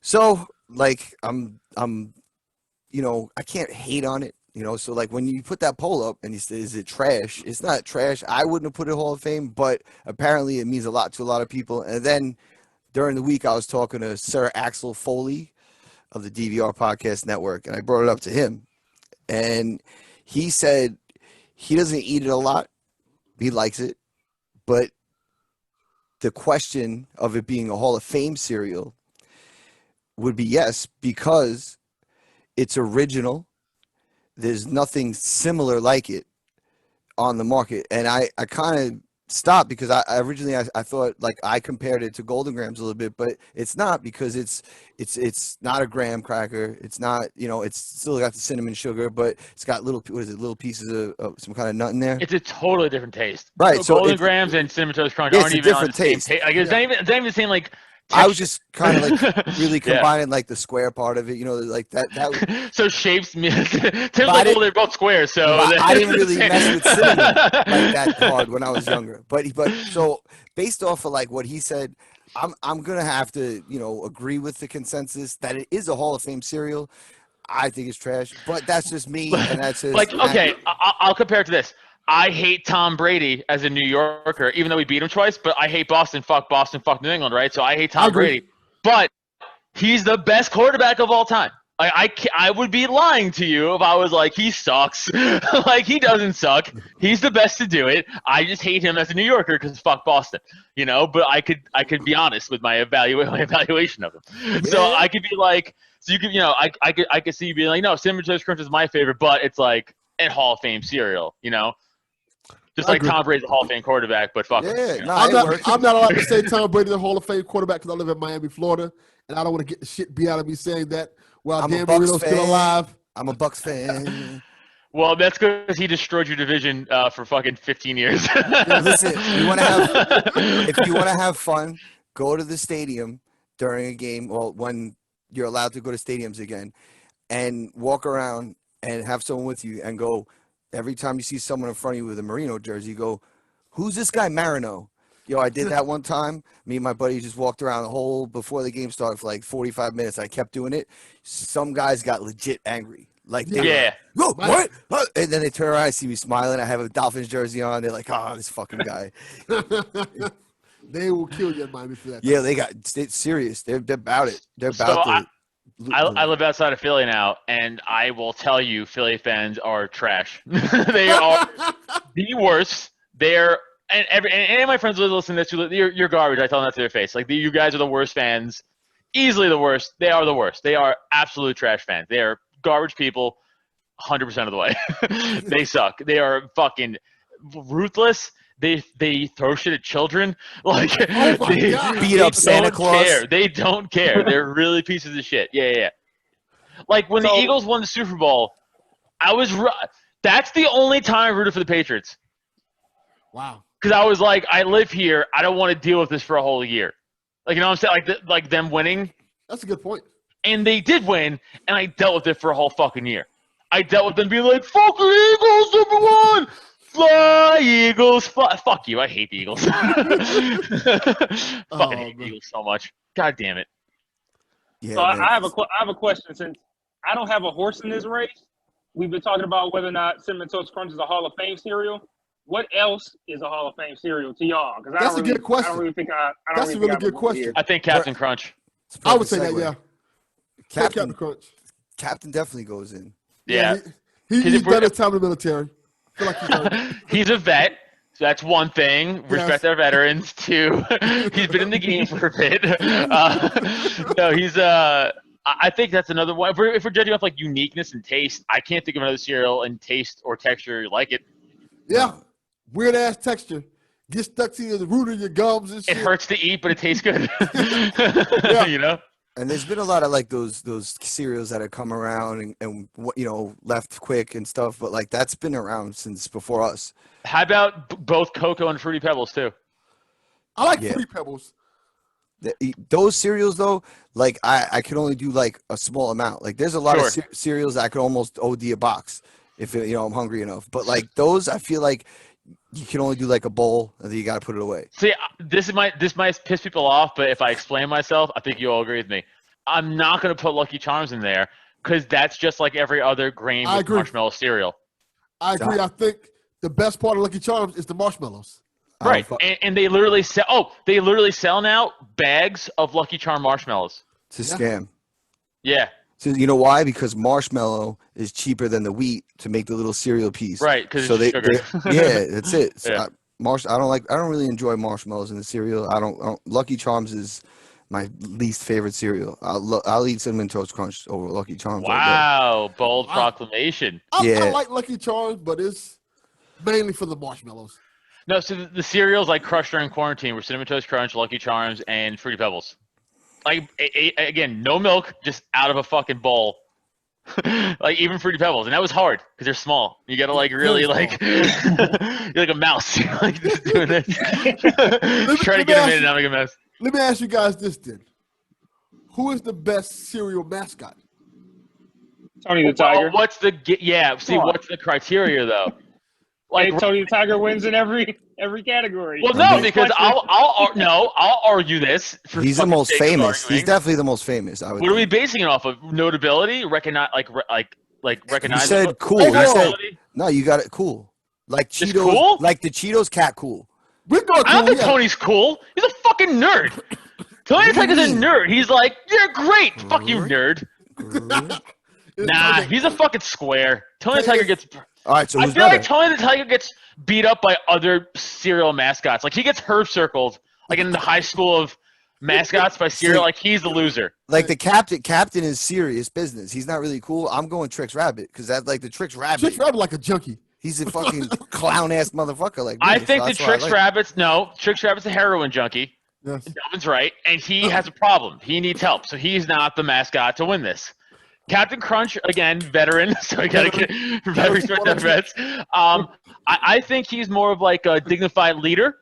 So like I'm I can't hate on it. So like when you put that poll up and you say, is it trash? It's not trash. I wouldn't have put it Hall of Fame, but apparently it means a lot to a lot of people. And then during the week, I was talking to Sir Axel Foley of the DVR Podcast Network, and I brought it up to him. and he said he doesn't eat it a lot. He likes it, but the question of it being a Hall of Fame cereal would be yes, because it's original. There's nothing similar like it on the market. And I kind of stopped because I originally I thought, like, I compared it to Golden Grams a little bit, but it's not, because it's not a graham cracker. It's not, it's still got the cinnamon sugar, but it's got little pieces of some kind of nut in there. It's a totally different taste. Right. So Golden Grams and Cinnamon Toast Crunch it's aren't a even on the different same taste. taste. Like, it's not even the same, like, I was texture. just kind of like really Yeah. combining like the square part of it, like that. So shapes, Tim's like, I well, they're both square, so I didn't really mess with cinnamon like that hard when I was younger. But so based off of like what he said, I'm gonna have to agree with the consensus that it is a Hall of Fame cereal. I think it's trash, but that's just me, and that's just like, okay, I'll compare it to this. I hate Tom Brady as a New Yorker, even though we beat him twice, but I hate Boston. Fuck Boston. Fuck New England, right? So I hate Tom Brady. But he's the best quarterback of all time. Like, I would be lying to you if I was like, he sucks. Like, he doesn't suck. He's the best to do it. I just hate him as a New Yorker because fuck Boston, But I could be honest with my evaluation of him. Yeah. So I could be like, so you could, I could see you being like, no, Cinnamon Toast Crunch is my favorite, but it's like a Hall of Fame cereal, Just like Tom Brady's a Hall of Fame quarterback, but fuck him. No, I'm not allowed to say Tom Brady's a Hall of Fame quarterback because I live in Miami, Florida, and I don't want to get the shit beat out of me saying that while Dan Marino's still alive. I'm a Bucks fan. Well, that's because he destroyed your division for fucking 15 years. Listen, if you want to have fun, go to the stadium during a game, well, when you're allowed to go to stadiums again, and walk around and have someone with you and go, every time you see someone in front of you with a Marino jersey, go, who's this guy Marino? I did that one time. Me and my buddy just walked around the whole before the game started for like 45 minutes. I kept doing it. Some guys got legit angry. Like, what? And then they turn around and see me smiling. I have a Dolphins jersey on. They're like, oh, this fucking guy. They will kill you in Miami for that. Yeah, they got serious. They're about it. They're about to. I live outside of Philly now, and I will tell you, Philly fans are trash. They are the worst. They're and any of my friends will listen to this. You're garbage. I tell them that to their face. Like, you guys are the worst fans, easily the worst. They are the worst. They are absolute trash fans. They are garbage people, 100% of the way. They suck. They are fucking ruthless. They throw shit at children. Like, they beat up Santa Claus. Care. They don't care. They're really pieces of shit. Yeah. Like, when the Eagles won the Super Bowl, that's the only time I rooted for the Patriots. Wow. Because I was like, I live here. I don't want to deal with this for a whole year. Like, you know what I'm saying? Like them winning. That's a good point. And they did win, and I dealt with it for a whole fucking year. I dealt with them being like, fuck the Eagles, number one! Fly, Eagles! Fuck you, I hate the Eagles. Fucking hate the Eagles so much. God damn it. Yeah, so I have a question. Since I don't have a horse in this race, we've been talking about whether or not Cinnamon Toast Crunch is a Hall of Fame cereal. What else is a Hall of Fame cereal to y'all? Because that's a good question. I don't really think that's a really good question. I think Captain Crunch. I would say that, yeah. Captain Crunch. Captain definitely goes in. Yeah. He's done his time in the military. I feel like he's a vet. So that's one thing. Respect our veterans. Two, he's been in the game for a bit. No, he's I think that's another one. If we're judging off like uniqueness and taste, I can't think of another cereal in taste or texture like it. Yeah, weird ass texture. Get stuck to the root of your gums and shit. It hurts to eat, but it tastes good. Yeah. And there's been a lot of like those cereals that have come around and left quick and stuff, but like that's been around since before us. How about both Cocoa and Fruity Pebbles too? I like Fruity Pebbles. Those cereals though, like I can only do like a small amount. Like there's a lot of cereals I could almost OD a box if I'm hungry enough. But like those, I feel like you can only do like a bowl, and then you got to put it away. See, this might piss people off, but if I explain myself, I think you'll agree with me. I'm not going to put Lucky Charms in there because that's just like every other grain with marshmallow cereal. I agree. I think the best part of Lucky Charms is the marshmallows. Right, and they literally sell. Oh, they literally sell now bags of Lucky Charm marshmallows. It's a scam. Yeah. So you know why? Because marshmallow is cheaper than the wheat to make the little cereal piece. Right, because So it's sugar. yeah, that's it. So Yeah. I don't really enjoy marshmallows in the cereal. I don't Lucky Charms is my least favorite cereal. I'll eat Cinnamon Toast Crunch over Lucky Charms all day. Wow, bold Wow. proclamation. I Yeah. like Lucky Charms, but it's mainly for the marshmallows. No, so the cereals like crushed during quarantine were Cinnamon Toast Crunch, Lucky Charms, and Fruity Pebbles. Like again, no milk, just out of a fucking bowl. Like even Fruity Pebbles, and that was hard because they're small. You gotta like really Very like you're like a mouse. You're like just doing this. Try to get them in and not make a mess. Let me ask you guys this then: who is the best cereal mascot? Tony the Tiger. Well, what's the See, Come on. what's the criteria though? Like Hey, Tony the Tiger wins in every category. well, I no, mean- because I'll argue this. For He's the fucking most sake of famous. arguing. He's definitely the most famous. I would. What are we think. basing it off of? Notability, recognize like You recognize. said cool. Hey, You no. said no. You got it cool. Like Just Cheetos. cool? Like the Cheetos cat cool. We're going I don't think yeah. Tony's cool. He's a fucking nerd. Tony the What do you Tiger's a mean? nerd. He's like, you're great. Fuck you, nerd. Nah, Okay. he's a fucking square. Tony the Tiger gets. All right. So I who's feel better? like Tony the Tiger gets beat up by other cereal mascots. Like he gets herb circled, like in the high school of mascots by cereal. Like he's the loser. Like the captain is serious business. He's not really cool. I'm going Trix Rabbit because that like the Trix Rabbit. Trix Rabbit like a junkie. He's a fucking clown ass motherfucker. Like I me, think so the that's why I Trix like- Rabbit's Trix Rabbit's a heroin junkie. Yes. Delvin's right, and he has a problem. He needs help, so he's not the mascot to win this. Captain Crunch, again, veteran, so I gotta get very respect that vets. I think he's more of like a dignified leader.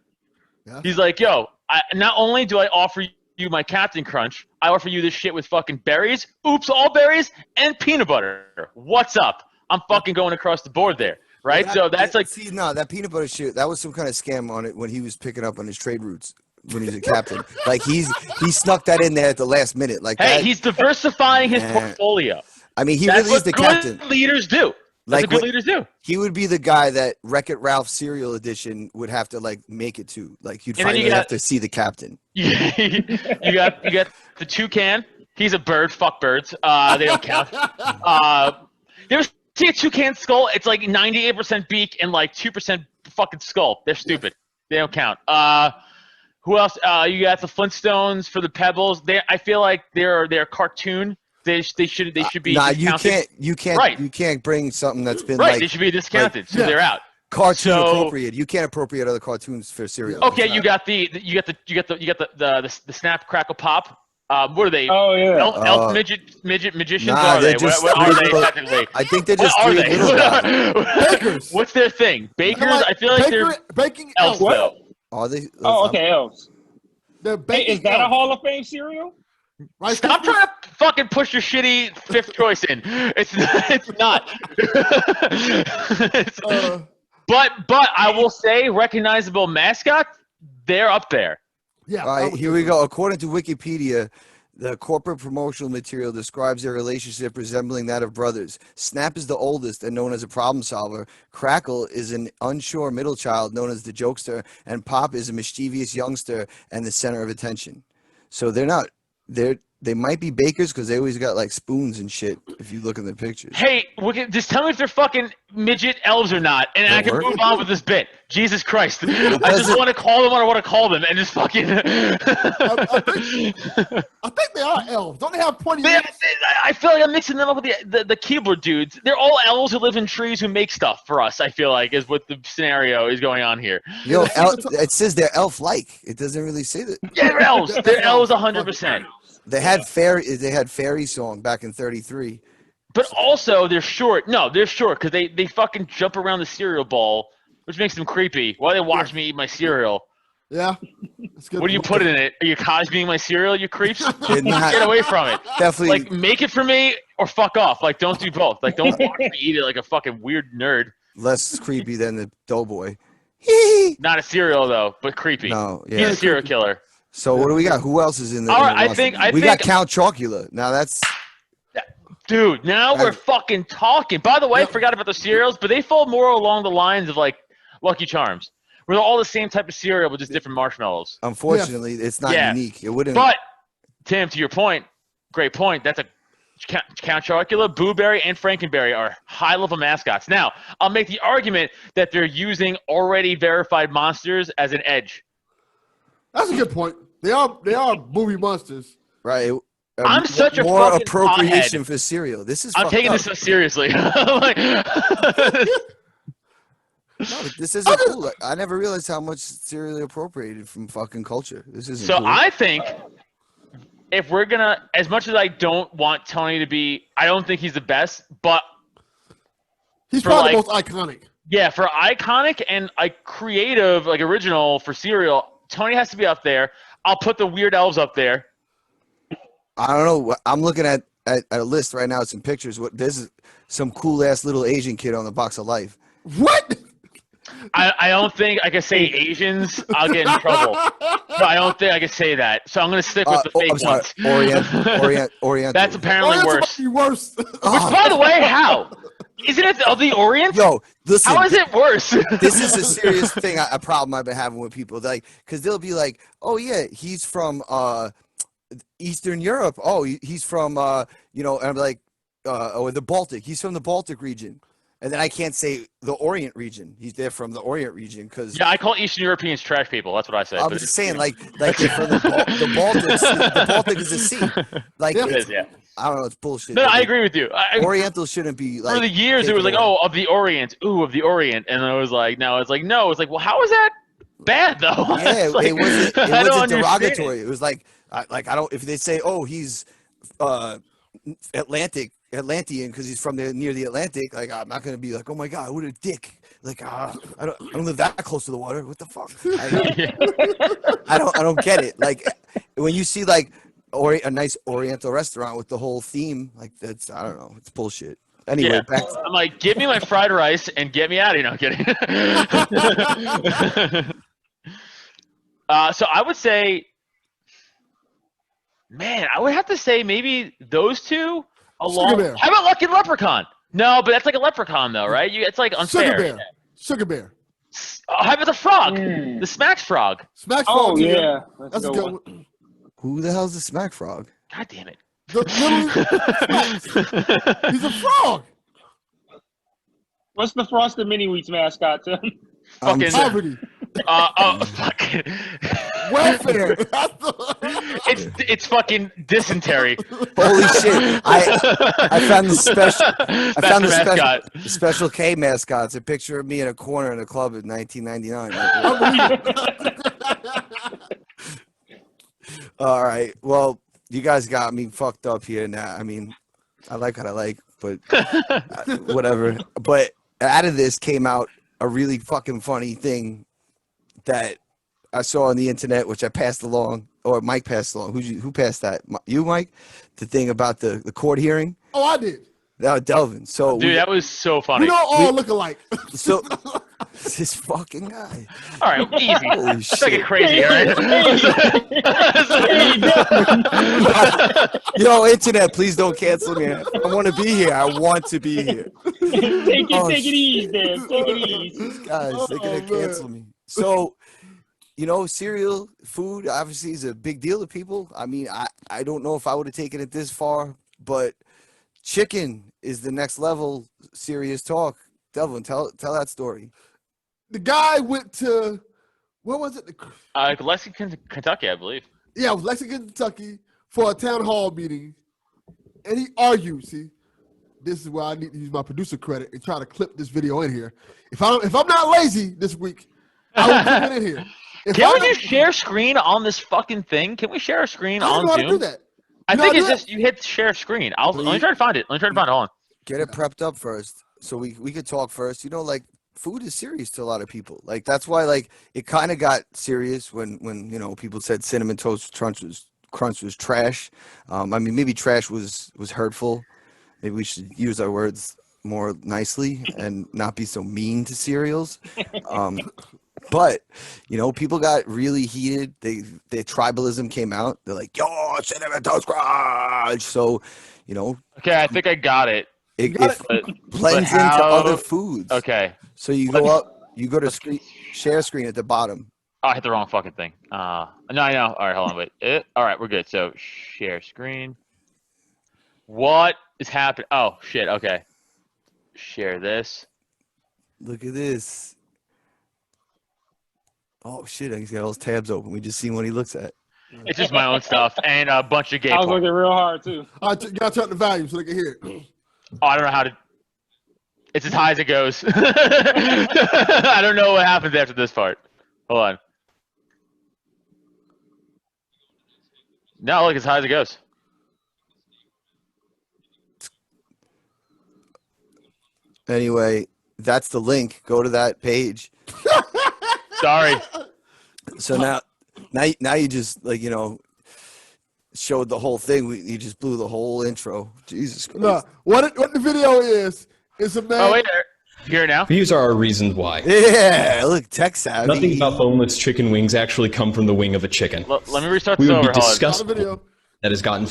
Yeah. He's like, yo, not only do I offer you my Captain Crunch, I offer you this shit with fucking berries, oops, all berries, and peanut butter. What's up? I'm fucking going across the board there, right? So that's like, see, no, that peanut butter shit. That was some kind of scam on it when he was picking up on his trade routes when he's a captain. Like he snuck that in there at the last minute. Like hey, that, he's diversifying his Yeah. portfolio. I mean, he That's really is what the good captain. leaders do. That's Like what good what- leaders do. He would be the guy that Wreck-It Ralph cereal edition would have to like make it to. Like you'd And then you finally have got- to see the captain. you got the toucan. He's a bird. Fuck birds. They don't count. You ever see a toucan skull? It's like 98% beak and like 2% fucking skull. They're stupid. They don't count. Who else? You got the Flintstones for the Pebbles. I feel like they're cartoon. They should be Nah, discounted. you Right. can't bring something that's been Right, they like should be discounted, so yeah. they're out. cartoon So- appropriate. You can't appropriate other cartoons for cereal. Okay, It's you not- got the Snap Crackle Pop. What are they? Oh yeah. Elf magicians? Nah, what are they're they? just What are three they little- technically? I think they're What just are three they? little guys. Bakers. What's their thing? Bakers? I feel like they're baking elves. elf. Though. Are they? Oh, okay, elves. They're Hey, baking is that a elf. Hall of Fame cereal? Right, Stop trying to fucking push your shitty fifth choice in. It's not. It's- Uh, but I will say, recognizable mascot, they're up there. yeah. All I right, would here say we so. go. According to Wikipedia, the corporate promotional material describes their relationship resembling that of brothers. Snap is the oldest and known as a problem solver. Crackle is an unsure middle child known as the jokester, and Pop is a mischievous youngster and the center of attention. So they might be bakers because they always got like spoons and shit. If you look in the pictures, Hey, just tell me if they're fucking midget elves or not, and I can work? move on with this bit. Jesus Christ. I just doesn't- want to call them what I want to call them, and just fucking. I think they are elves. Don't they have pointy Man, ears? I feel like I'm mixing them up with the keyboard dudes. They're all elves who live in trees who make stuff for us, I feel like, is what the scenario is going on here. yo, it says they're elf-like. It doesn't really say that. Yeah, they're elves. They're elves 100%. They had fairy song back in '33. But also, they're short. No, they're short because they fucking jump around the cereal bowl, which makes them creepy. Why they watch me eat my cereal? Yeah. That's good. What do you put in it? Are you Cosbying my cereal, you creeps? They're not- Get away from it. Definitely. Like, make it for me or fuck off. Like, don't do both. Like, don't watch me eat it like a fucking weird nerd. less creepy than the Doughboy. Hee. Not a cereal, though, but creepy. No, He's yeah. a serial killer. So what do we got? Who else is in the? All in right, the I roster? think- we got Count Chocula. Now that's Dude, now we're fucking talking. By the way, I Yep. forgot about the cereals, but they fall more along the lines of, like, Lucky Charms. Where they're all the same type of cereal, but just different marshmallows. unfortunately it's not Yeah. unique. It wouldn't. But, Tim, to your point, great point. That's a Count Chocula, Boo Berry, and Frankenberry are high-level mascots. Now, I'll make the argument that they're using already verified monsters as an edge. That's a good point. They are movie monsters. Right. I'm such a more fucking appropriation pothead. for cereal. This is. I'm fucked taking up. this so seriously. Like, No, this isn't cool. Like, I never realized how much cereal appropriated from fucking culture. This isn't so cool. I think if we're gonna, as much as I don't want Tony to be, I don't think he's the best, but He's for, probably like, the most iconic. yeah, for iconic and like creative, like original for cereal, Tony has to be up there. I'll put the Weird Elves up there. I don't know. I'm looking at a list right now. Some pictures. There's some cool ass little Asian kid on the box of Life. What? I don't think I can say Asians. I'll get in trouble. But I don't think I can say that. So I'm going to stick with the fake I'm sorry. ones. Oriental. That's apparently worse. Worse. Which, by the way, how? Isn't it the Orient? Yo, listen. How is it worse? This is a serious thing. A problem I've been having with people. Like, because they'll be like, "Oh yeah, he's from Eastern Europe. Oh, he's from and I'm like, or the Baltic. He's from the Baltic region." And then I can't say the Orient region. They're from the Orient region because Yeah, I call Eastern Europeans trash people. That's what I say. I'm just saying, like they're from the Baltics. The Baltic is a sea. Like, It is, yeah. I don't know. It's bullshit. No, I agree with you. Oriental shouldn't be like. For the years, it was like, taken away. oh, of the Orient. Ooh, of the Orient. And I was like, no. It's like, no. It's like, well, how is that bad, though? Yeah, It's like, it wasn't I don't understand derogatory. It was like I don't. If they say, oh, he's Atlantean because he's from near the Atlantic, like I'm not gonna be like, oh my god, what a dick. Like I don't live that close to the water. What the fuck? I don't get it. Like when you see like a nice Oriental restaurant with the whole theme, like that's I don't know, it's bullshit. Anyway, Yeah. back to, I'm like, give me my fried rice and get me out of here. No, I'm kidding. So I would say, man, I would have to say maybe those two along. Sugar Bear. How about Lucky Leprechaun? No, but that's like a leprechaun, though, right? It's like unfair. Sugar Bear. How about the frog? The Smacks frog. Smack Oh Frog, too. yeah, That's a good one. who the hell's the Smack Frog? God damn it. He's a frog. What's the Frosted Mini Wheats mascot, Tim? Fucking. Poverty. Fuck. Welfare. It's fucking dysentery. Holy shit! I found the special. I That's found the the mascot. special K mascot. It's a picture of me in a corner in a club in 1999. All right. Well, you guys got me fucked up here now. I mean, I like what I like, but whatever. But out of this came out a really fucking funny thing that I saw on the internet, which I passed along, or Mike passed along. Who passed that? You, Mike? The thing about the court hearing? Oh, I did. No, Delvin. So Dude, that was so funny. We don't all look alike. So this fucking guy. All right, easy. Holy It's like a shit. crazy, right? Yo, internet, please don't cancel me. I want to be here. I want to be here. Take Oh, it easy, Dan. Take it easy. Guys, they're gonna man. cancel me. So, cereal food obviously is a big deal to people. I mean, I don't know if I would have taken it this far, but chicken is the next level. Serious talk. Delvin, tell that story. The guy went to, where was it? Lexington, Kentucky, I believe. Yeah, it was Lexington, Kentucky for a town hall meeting. And he argued, see, this is where I need to use my producer credit and try to clip this video in here. If I'm not lazy this week, I will clip it in here. Can we just share screen on this fucking thing? Can we share a screen I don't on know how to Zoom? do that. I You know think how to it's do just you hit share screen. Let me Please. try to find it. Hold on. Get it prepped up first, so we could talk first. Like food is serious to a lot of people. Like that's why it kind of got serious when people said cinnamon toast crunch was trash. I mean maybe trash was hurtful. Maybe we should use our words more nicely and not be so mean to cereals. But people got really heated. Their tribalism came out. They're like, "Yo, cinnamon toast crunch." So, Okay, I think I got it. it Got blends into how- other foods. Okay. So you go up, you go to share screen at the bottom. Oh, I hit the wrong fucking thing. No, I know. All right, hold on, wait. All right, we're good. So share screen. What is happening? Oh shit. Okay. Share this. Look at this. Oh shit! He's got all his tabs open. We just seen what he looks at. It's just my own stuff and a bunch of gay I was porn. looking real hard too. I gotta turn up the volume so they can hear it. Oh, I don't know how to. It's as high as it goes. I don't know what happens after this part. Hold on. No, look, as high as it goes. Anyway, that's the link. Go to that page. Sorry. So now you just like showed the whole thing. You just blew the whole intro. Jesus Christ. No, what the video is a man. Oh wait, here now. These are our reasons why. Yeah, look, tech savvy. Nothing about boneless chicken wings actually come from the wing of a chicken. Let me restart We this would over. be Hold on. disgusted the video. that has gotten.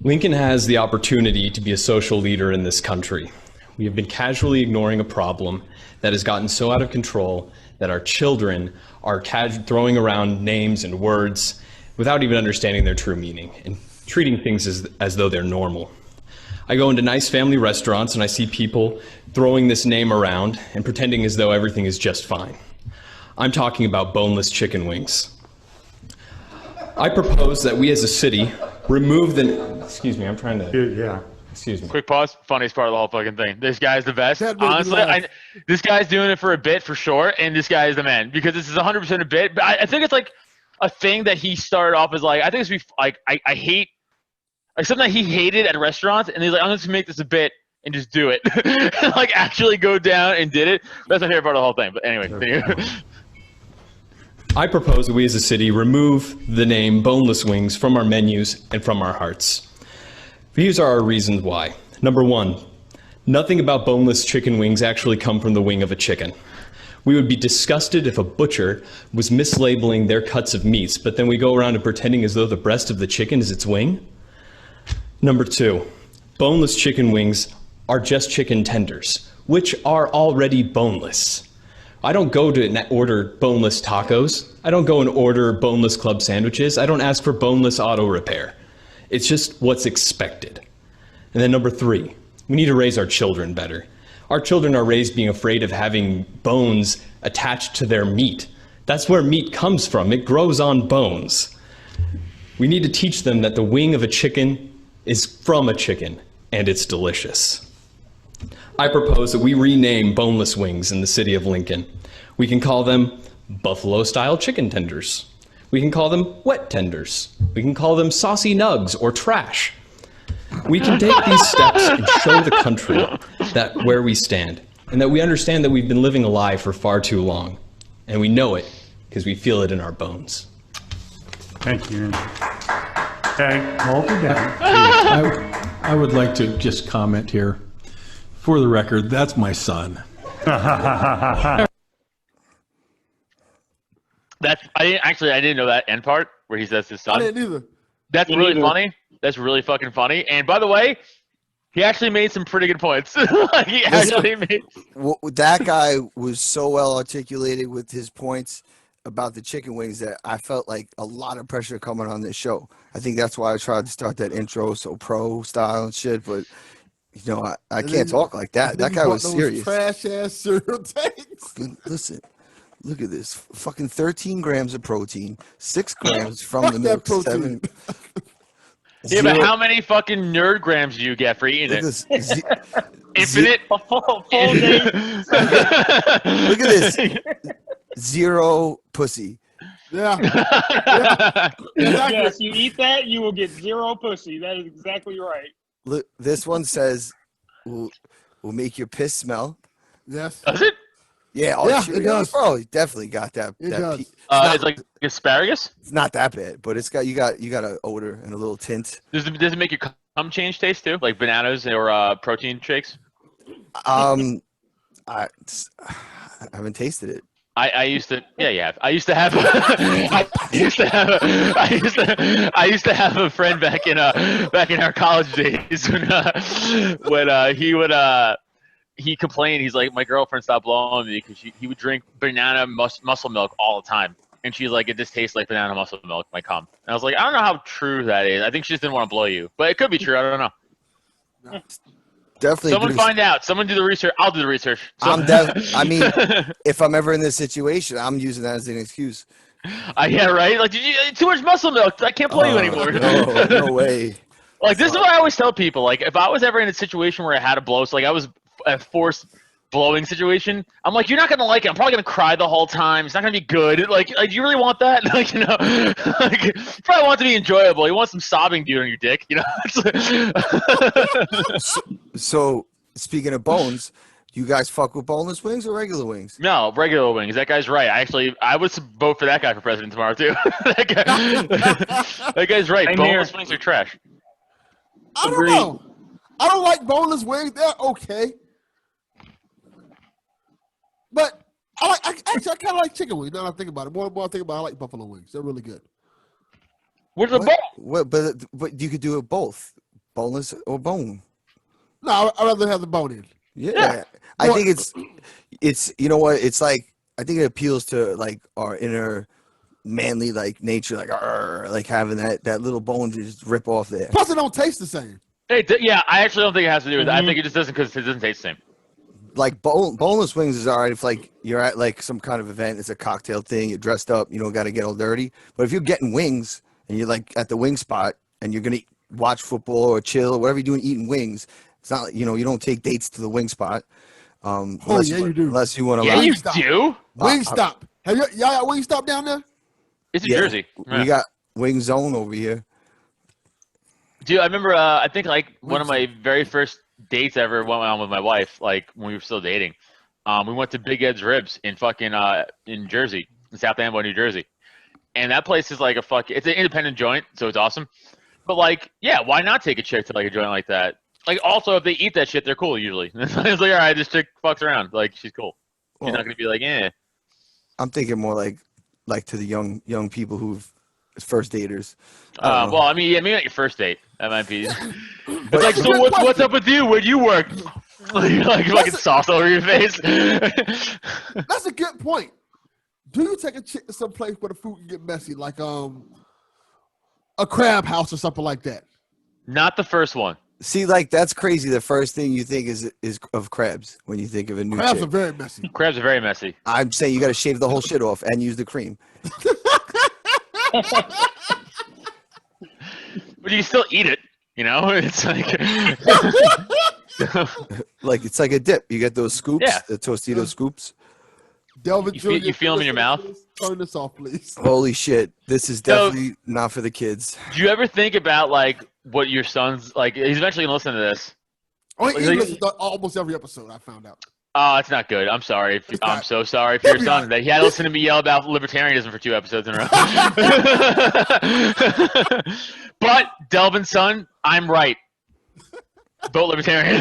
Lincoln has the opportunity to be a social leader in this country. We have been casually ignoring a problem that has gotten so out of control that our children are throwing around names and words without even understanding their true meaning and treating things as though they're normal. I go into nice family restaurants and I see people throwing this name around and pretending as though everything is just fine. I'm talking about boneless chicken wings. I propose that we as a city remove the... Excuse me, I'm trying to... Yeah. Excuse me. Quick pause. Funniest part of the whole fucking thing. This guy's the best. That made me Honestly, laugh. this guy's doing it for a bit for sure, and this guy is the man because this is 100% a bit. But I think it's like a thing that he started off as like I think it's like I hate like something that he hated at restaurants, and he's like I'm just gonna make this a bit and just do it, like actually go down and did it. That's my favorite part of the whole thing. But anyway, continue. I propose that we as a city remove the name boneless wings from our menus and from our hearts. These are our reasons why. Number one, nothing about boneless chicken wings actually come from the wing of a chicken. We would be disgusted if a butcher was mislabeling their cuts of meats, but then we go around and pretending as though the breast of the chicken is its wing. Number two, boneless chicken wings are just chicken tenders, which are already boneless. I don't go to order boneless tacos. I don't go and order boneless club sandwiches. I don't ask for boneless auto repair. It's just what's expected. And then number three, we need to raise our children better. Our children are raised being afraid of having bones attached to their meat. That's where meat comes from. It grows on bones. We need to teach them that the wing of a chicken is from a chicken, and it's delicious. I propose that we rename boneless wings in the city of Lincoln. We can call them buffalo-style chicken tenders. We can call them wet tenders. We can call them saucy nugs or trash. We can take these steps and show the country that where we stand and that we understand that we've been living a lie for far too long. And we know it because we feel it in our bones. Thank you. Okay, hold it down. I would like to just comment here. For the record, that's my son. I didn't know that end part where he says his I son. didn't either. That's Me really neither. funny. That's really fucking funny. And by the way, he actually made some pretty good points. Like, he actually made. That guy was so well articulated with his points about the chicken wings that I felt like a lot of pressure coming on this show. I think that's why I tried to start that intro so pro style and shit, but I can't talk like that. That guy was serious. Trash ass cereal takes. Listen, look at this. Fucking 13 grams of protein, 6 grams from Fuck the that milk, protein. 7. Yeah, but Zero- how many fucking nerd grams do you get for eating Look it? at this. Infinite? A full day. Look at this. 0 pussy. Yeah. Exactly. Yes, you eat that, you will get 0 pussy. That is exactly right. Look, this one says will make your piss smell. Yes. Does it? Yeah, oh, Yeah, sure, it does. Bro, you definitely got that. It that does. It's like asparagus? It's not that bad, but it's got you got an odor and a little tint. Does it make your cum change taste too? Like bananas or protein shakes? I haven't tasted it. I used to I used to have I used to have a friend back in our college days when he complained. He's like, my girlfriend stopped blowing me because he would drink banana muscle milk all the time. and she's like, it just tastes like banana muscle milk, my cum. And I was like, I don't know how true that is. I think she just didn't want to blow you, but it could be true. I don't know. Definitely. Someone find out. Someone do the research. I'll do the research. So, I mean, if I'm ever in this situation, I'm using that as an excuse. yeah, right. Like, too much muscle milk. I can't play you anymore. No way. Like, this is what I always tell people. Like, if I was ever in a situation where I had to blow, so like I was a forced blowing situation, I'm like, you're not gonna like it. I'm probably gonna cry the whole time. It's not gonna be good. Like do you really want that? Like, you know, like, you probably want it to be enjoyable. You want some sobbing dude on your dick, you know? So speaking of bones, you guys fuck with boneless wings or regular wings? No, regular wings. That guy's right. I would vote for that guy for president tomorrow too. That guy's right. Boneless wings are trash. I don't know. I don't like boneless wings. They're okay. But I kind of like chicken wings. Now that I think about it, more and more I think about it, I like buffalo wings. They're really good. Where's the bone? What? But you could do it both, boneless or bone. No, I'd rather have the bone in. Yeah. I think it's you know what? It's like I think it appeals to like our inner manly like nature, like having that little bone to just rip off there. Plus, it don't taste the same. Yeah, I actually don't think it has to do with that. I think it just doesn't because it doesn't taste the same. Like boneless wings is all right if like you're at like some kind of event, it's a cocktail thing, you're dressed up, you don't got to get all dirty. But if you're getting wings and you're like at the wing spot and you're gonna watch football or chill or whatever you're doing, eating wings, it's not you don't take dates to the wing spot. Unless you do. Unless you want to. Yeah, you do. Wingstop. Have y'all got Wingstop down there? It's in Jersey. We got Wing Zone over here. Dude, I remember. I think like one of my very first dates ever went on with my wife, like when we were still dating. We went to Big Ed's Ribs in fucking in Jersey, in South Amboy, New Jersey, and that place is like it's an independent joint, so it's awesome. But like, yeah, why not take a chick to like a joint like that? Like, also if they eat that shit, they're cool usually. It's like, all right, this chick fucks around, like she's cool. She's not gonna be like, eh. I'm thinking more like to the young people who've first daters. Well, I mean, yeah, maybe not your first date. That might be. But like, so what's up with you? Where'd you work? like fucking sauce over your face. That's a good point. Do you take a chick to some place where the food can get messy, like a crab house or something like that? Not the first one. See, like that's crazy. The first thing you think is of crabs when you think of a new Crabs chick. are very messy. Crabs are very messy. I'm saying you got to shave the whole shit off and use the cream. But you still eat it, you know? It's like like it's like a dip. You get those scoops, Yeah. the Tostito scoops. Delvin You Jr., feel them in your mouth? Turn this off, please. Holy shit! This is definitely not for the kids. do you ever think about like what your son's like? He's eventually gonna listen to this. Oh, he listens to almost every episode, I found out. Oh, that's not good. I'm sorry. I'm so sorry for your son that he had to listen to me yell about libertarianism for 2 episodes in a row. But Delvin's son, I'm right. Vote libertarian.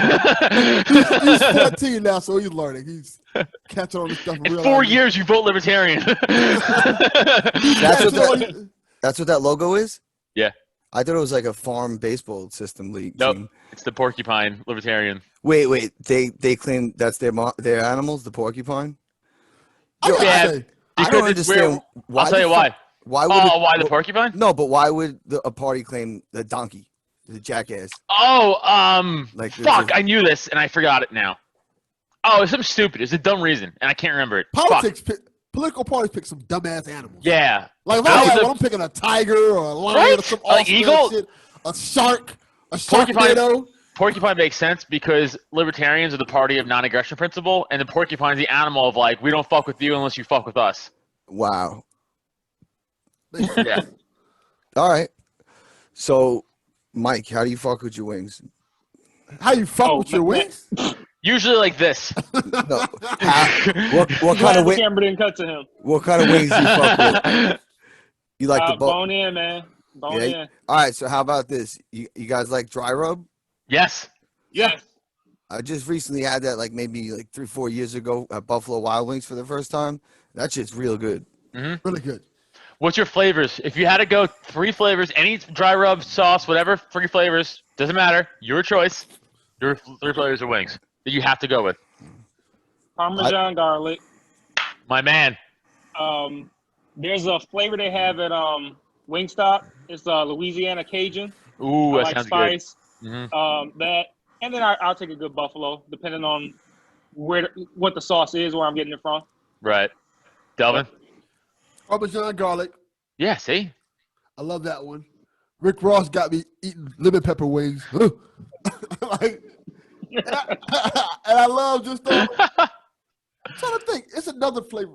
He's 14 now, so he's learning. He's catching on this stuff. In 4 years, you vote libertarian. That's what that logo is? Yeah. I thought it was like a farm baseball system league. Nope. Team. It's the porcupine libertarian. Wait. They claim that's their animals, the porcupine. Yeah, Yeah, I because don't it's understand. weird. I'll tell you the why. fuck- Why would Why the porcupine? No, but why would a party claim the donkey, the jackass? Oh, Like, fuck! I knew this and I forgot it now. Oh, it's something stupid. It's a dumb reason, and I can't remember it. Political parties pick some dumbass animals. Yeah. Like if I had one, I'm picking a tiger or a lion or some An eagle? shit. A shark, a sharknado. Porcupine makes sense because libertarians are the party of non-aggression principle, and the porcupine's the animal of like, we don't fuck with you unless you fuck with us. Wow. Yeah. All right. So, Mike, how do you fuck with your wings? How you fuck with your wings? Usually like this. No. What kind of the wing? camera didn't cut to him. What kind of wings do you fuck with? You like the Bone in, man. Bone in. All right. So how about this? You guys like dry rub? Yes. Yes. I just recently had that like maybe like 3-4 years ago at Buffalo Wild Wings for the first time. That shit's real good. Mm-hmm. Really good. What's your flavors? If you had to go 3 flavors, any dry rub, sauce, whatever, 3 flavors, doesn't matter. Your choice. Your 3 flavors of wings that you have to go with. Parmesan garlic. My man. There's a flavor they have at Wingstop. It's Louisiana Cajun. Ooh, I that like sounds spice. good. Mhm. That, and then I'll take a good buffalo, depending on what the sauce is, where I'm getting it from. Right. Delvin? Parmesan garlic. Yeah, see? I love that one. Rick Ross got me eating lemon pepper wings. Like, and I love just I'm trying to think. It's another flavor.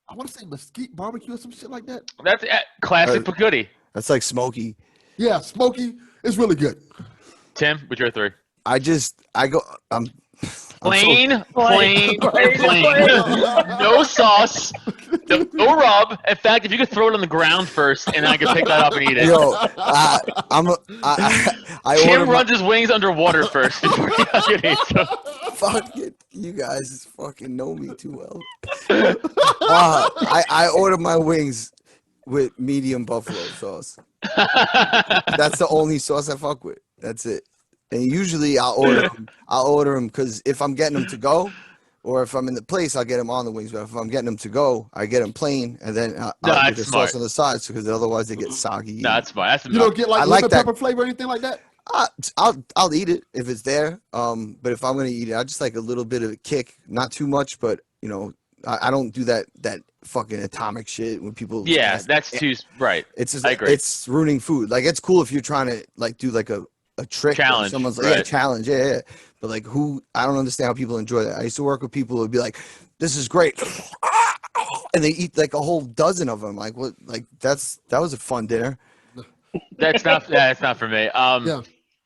I want to say mesquite barbecue or some shit like that. That's classic Pagoody. That's like smoky. Yeah, smoky. It's really good. Tim, what's your 3? I'm Plain, so- plain, no sauce, no rub. In fact, if you could throw it on the ground first, and I could pick that up and eat it. Yo, I Tim order runs his wings underwater first before he can eat them. fuck it. You guys fucking know me too well. I order my wings with medium buffalo sauce. That's the only sauce I fuck with. That's it. And usually I'll order them because if I'm getting them to go, or if I'm in the place, I'll get them on the wings. But if I'm getting them to go, I get them plain, and then I'll get the sauce on the sides because otherwise they get soggy. No, that's fine. That's You don't get like I like lemon that. pepper flavor or anything like that? I'll eat it if it's there. But if I'm gonna eat it, I just like a little bit of a kick, not too much, but you know, I don't do that fucking atomic shit when people. Yeah, that's too right. It's just, I agree. It's ruining food. Like it's cool if you're trying to like do like a trick. Challenge, Someone's like, right. yeah, challenge, yeah. But like I don't understand how people enjoy that. I used to work with people who would be like, this is great. And they eat like a whole dozen of them. Like what? Like that was a fun dinner. That's not for me. Yeah.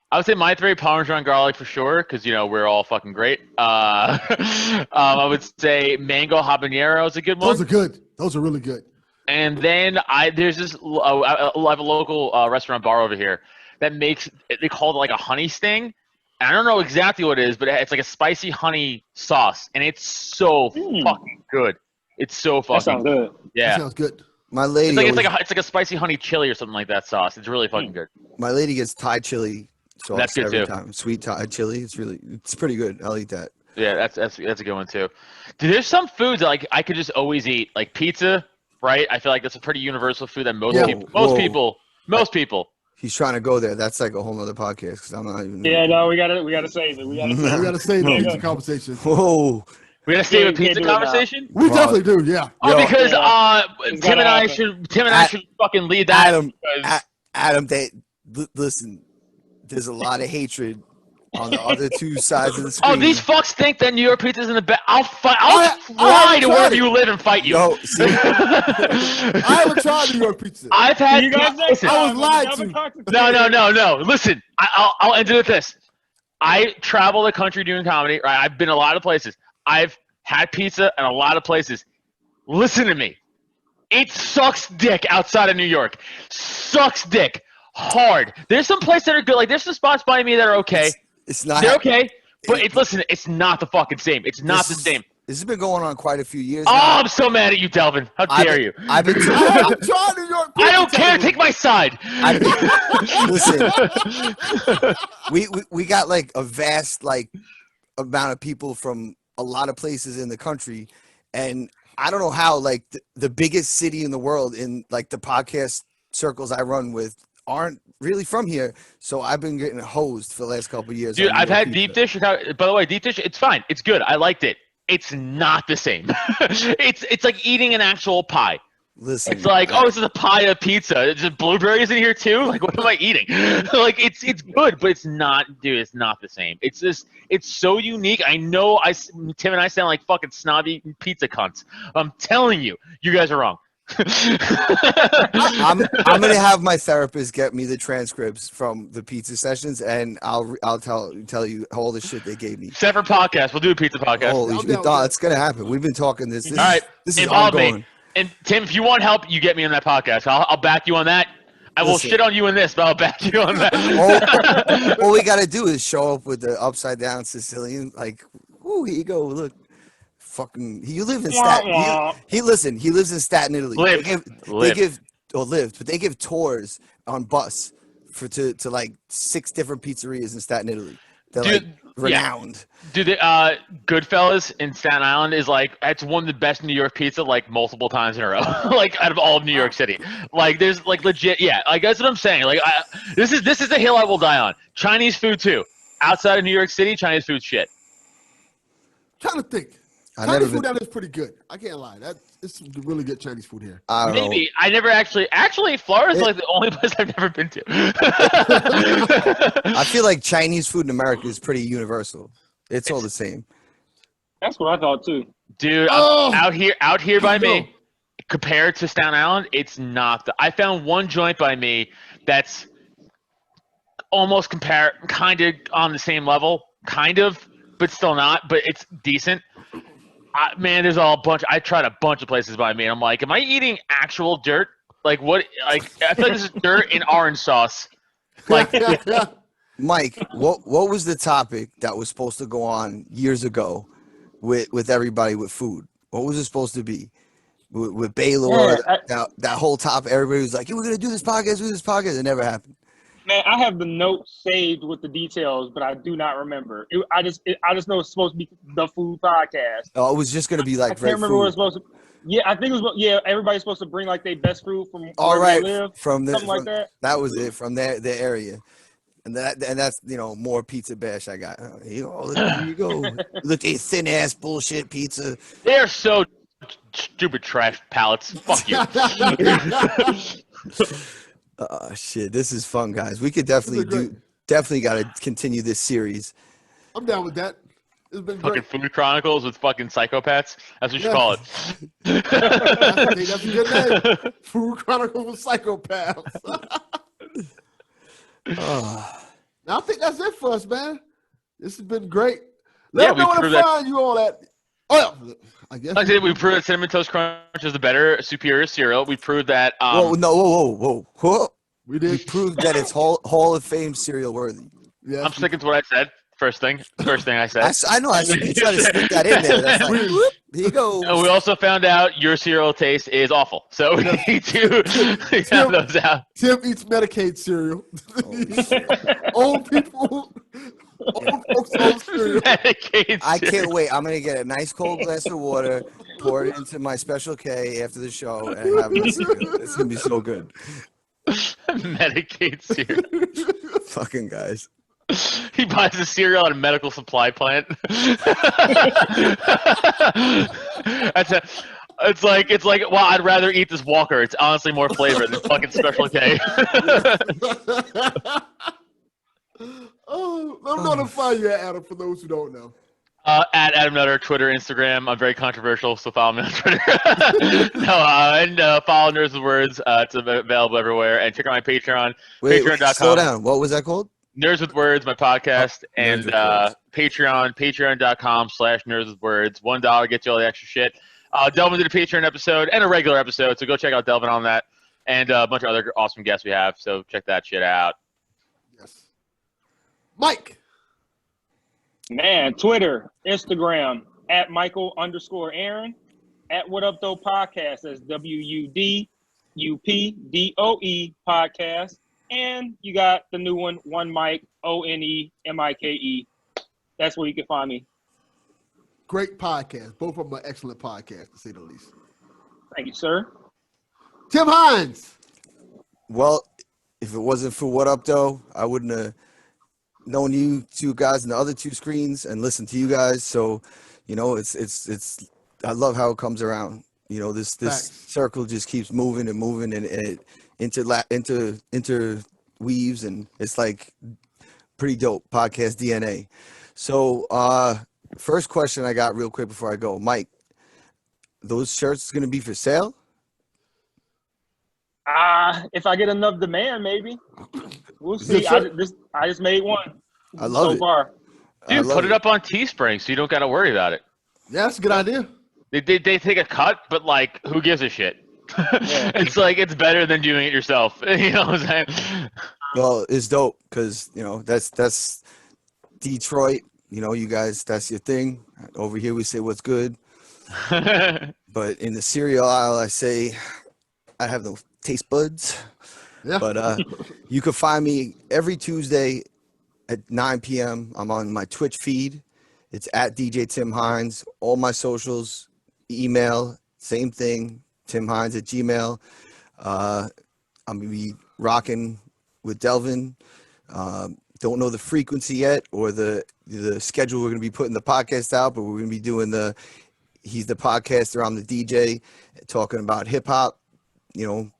I would say my 3, Parmesan garlic for sure, because you know we're all fucking great. I would say mango habanero is a good one. Those are good. Those are really good. And then there's this I have a local restaurant bar over here that makes they call it like a honey sting. And I don't know exactly what it is, but it's like a spicy honey sauce, and it's so fucking good. It's so fucking That sounds good. Yeah, That sounds good. My lady, it's like a spicy honey chili or something like that sauce. It's really fucking good. my lady gets Thai chili sauce That's good every too. time. Sweet Thai chili. It's pretty good. I'll eat that. Yeah, that's a good one too. Dude, there's some foods that like I could just always eat, like pizza. Right? I feel like that's a pretty universal food that most people. He's trying to go there. That's like a whole nother podcast because I'm not even. Yeah, no, we gotta save it. We gotta save We it. got to save the Yeah. pizza conversation. Whoa. We gotta save a you can't pizza do it now. conversation. We definitely do, yeah. Oh, Yo. because It's Tim gotta and I happen. should fucking lead that. Adam, because- Adam, listen. There's a lot of hatred on the other two sides of the screen. Oh, these fucks think that New York pizza's in the best. I'll fly I to haven't wherever tried you live and fight you. Yo, see, I haven't tried New York pizza. I've had. You guys next Listen, I was time. lied Delvin to. Cox is- no. Listen, I'll end it with this. I travel the country doing comedy. Right, I've been a lot of places. I've had pizza in a lot of places. Listen to me. It sucks dick outside of New York. Sucks dick hard. There's some places that are good. Like there's some spots by me that are okay. it's not. They're okay, but listen, it's not the fucking same. It's not the same. This has been going on quite a few years. Oh, now. I'm so mad at you, Delvin. How dare you? I've been. I haven't tried New York pizza. I don't care. Take my side. Listen, we got like a vast like amount of people from a lot of places in the country, and I don't know how like the biggest city in the world in like the podcast circles I run with aren't really from here. So I've been getting hosed for the last couple of years. Dude, on New I've York had pizza. deep dish. By the way, deep dish, it's fine. It's good. I liked it. It's not the same. It's like eating an actual pie. Listen, It's like, oh, this is a pie of pizza. Is it blueberries in here too? Like, what am I eating? Like, it's good, but it's not, dude. It's not the same. It's just, it's so unique. I know, Tim and I sound like fucking snobby pizza cunts. I'm telling you, you guys are wrong. I'm gonna have my therapist get me the transcripts from the pizza sessions, and I'll tell you all the shit they gave me. Separate podcast. We'll do a pizza podcast. Holy I'm shit, down with that. it's gonna happen. We've been talking this. All right, this is involve ongoing. me. And Tim, if you want help, you get me on that podcast. I'll back you on that. I will Listen. shit on you in this, but I'll back you on that. All we gotta do is show up with the upside down Sicilian, like, ooh, here you go, look. Fucking, you live in Staten. He lives in Staten, Italy. Lived, but they give tours on bus to like 6 different pizzerias in Staten, Italy. They're Dude, like yeah. renowned. Dude, Goodfellas in Staten Island is like, it's one of the best New York pizza like multiple times in a row. Like out of all of New York City. Like there's like legit, yeah. Like that's what I'm saying. Like this is the hill I will die on. Chinese food too. Outside of New York City, Chinese food shit. Trying to think. I've Chinese never food been. down there is pretty good. I can't lie. It's some really good Chinese food here. I don't know. Maybe I never actually Florida's like the only place I've never been to. I feel like Chinese food in America is pretty universal. It's all the same. That's what I thought too. Dude, Oh! out here by No. me, compared to Staten Island, it's not. I found one joint by me that's almost kind of on the same level, kind of, but still not. But it's decent. Man, there's all a bunch. I tried a bunch of places by me, and I'm like, am I eating actual dirt? Like what? Like I feel like this is dirt in orange sauce. Like Mike, what was the topic that was supposed to go on years ago with everybody with food? What was it supposed to be? With Baylor, that whole topic, everybody was like, "Yeah, we're gonna do this podcast. It never happened. Man, I have the note saved with the details, but I do not remember. I just know it's supposed to be the food podcast. Oh, it was just gonna be I like can't red remember what food. it's supposed to. Yeah, I think it was. Yeah, everybody's supposed to bring like their best fruit from All where right, they live, from something like that. That was it from their area, and that's more pizza bash I got. Here you go. Look at thin ass bullshit pizza. they are so stupid trash pallets. Fuck you. Shit, this is fun, guys. We could definitely got to continue this series. I'm down with that. It's been Fucking great. food chronicles with fucking psychopaths. That's what you should call it. That's a good name. Food Chronicles with Psychopaths. Now, I think that's it for us, man. This has been great. Let me know where to find you all at. Oh, yeah. I guess. Like I said, we proved that Cinnamon Toast Crunch is the better, superior cereal. We proved that. Whoa. We We did. proved that it's Hall of Fame serial worthy. Yes, I'm sticking to what I said. First thing I said. I know. You try to stick that in there. That's like, whoop, here you go. And we also found out your cereal taste is awful. So we need to have those out. Tim eats Medicaid cereal. Old people. Old folks own cereal. Medicaid I cereal. can't wait. I'm gonna get a nice cold glass of water, pour it into my Special K after the show, and have my cereal. It's gonna be so good. Medicaid cereal. Fucking guys. He buys the cereal at a medical supply plant. It's like, well, I'd rather eat this Walker. It's honestly more flavor than fucking Special K. Oh, let them know to find you at, Adam, for those who don't know. At Adam Nutter, Twitter, Instagram. I'm very controversial, so follow me on Twitter. And follow Nerds with Words. It's available everywhere. And check out my Patreon, Wait, patreon.com. slow down. What was that called? Nerds with Words, my podcast, and Nerds with Words. patreon.com/Nerds with Words. $1 gets you all the extra shit. Delvin did a Patreon episode and a regular episode, so go check out Delvin on that. And a bunch of other awesome guests we have, so check that shit out. Yes. Mike. Man, Twitter, Instagram, at Michael_Aaron, at What Up Though Podcast. That's WUDUPDOE Podcast. And you got the new one Mike, ONEMIKE. That's where you can find me. Great podcast. Both of them are excellent podcasts, to say the least. Thank you, sir. Tim Hines. Well, if it wasn't for What Up Though, I wouldn't have known you two guys in the other two screens and listened to you guys. So, it's I love how it comes around. This Facts. circle just keeps moving and moving, and it interweaves, and it's like pretty dope podcast DNA. So, first question I got real quick before I go, Mike, those shirts going to be for sale? If I get enough demand, maybe. We'll Is it see. fair? I just made one. I love so it. far. I Dude, love put it up on Teespring so you don't got to worry about it. Yeah, that's a good idea. They take a cut, but like, who gives a shit? Yeah. It's like, it's better than doing it yourself. You know what I'm saying? Well, it's dope because that's Detroit. You guys, that's your thing. Over here, we say what's good, but in the cereal aisle, I say I have no taste buds. Yeah. But you can find me every Tuesday at 9 p.m. I'm on my Twitch feed. It's at DJ Timm Hines. All my socials, email, same thing, timhines@gmail. I'm going to be rocking with Delvin. Don't know the frequency yet or the schedule we're going to be putting the podcast out, but we're going to be doing he's the podcaster, I'm the DJ, talking about hip hop,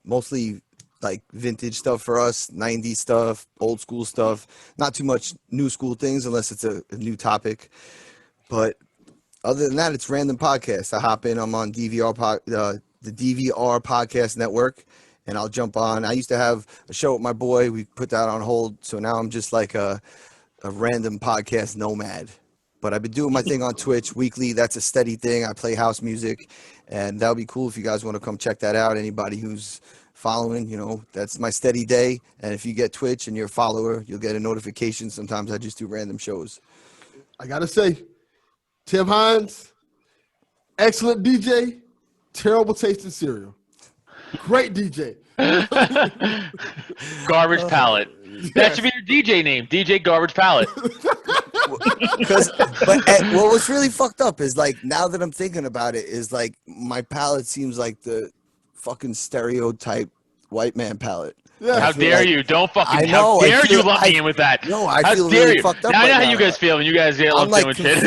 mostly like vintage stuff for us, 90s stuff, old school stuff, not too much new school things unless it's a new topic. But other than that, it's random podcasts. I hop in, I'm on the DVR Podcast Network, and I'll jump on. I used to have a show with my boy. We put that on hold, so now I'm just like a random podcast nomad. But I've been doing my thing on Twitch weekly. That's a steady thing. I play house music, and that would be cool if you guys want to come check that out. Anybody who's following, that's my steady day. And if you get Twitch and you're a follower, you'll get a notification. Sometimes I just do random shows. I got to say, Timm Hines, excellent DJ, terrible tasting cereal. Great DJ. Garbage Palette. That should be your DJ name, DJ Garbage Palette. What was really fucked up is, like, now that I'm thinking about it, is like my palette seems like the fucking stereotype white man palette. Yeah. How dare you? Don't fucking. I know, How dare I feel- you lump me I- in with that? No, I How feel dare really you? fucked up Now I know right how you now. guys feel when you guys get I'm lumped in like with shit.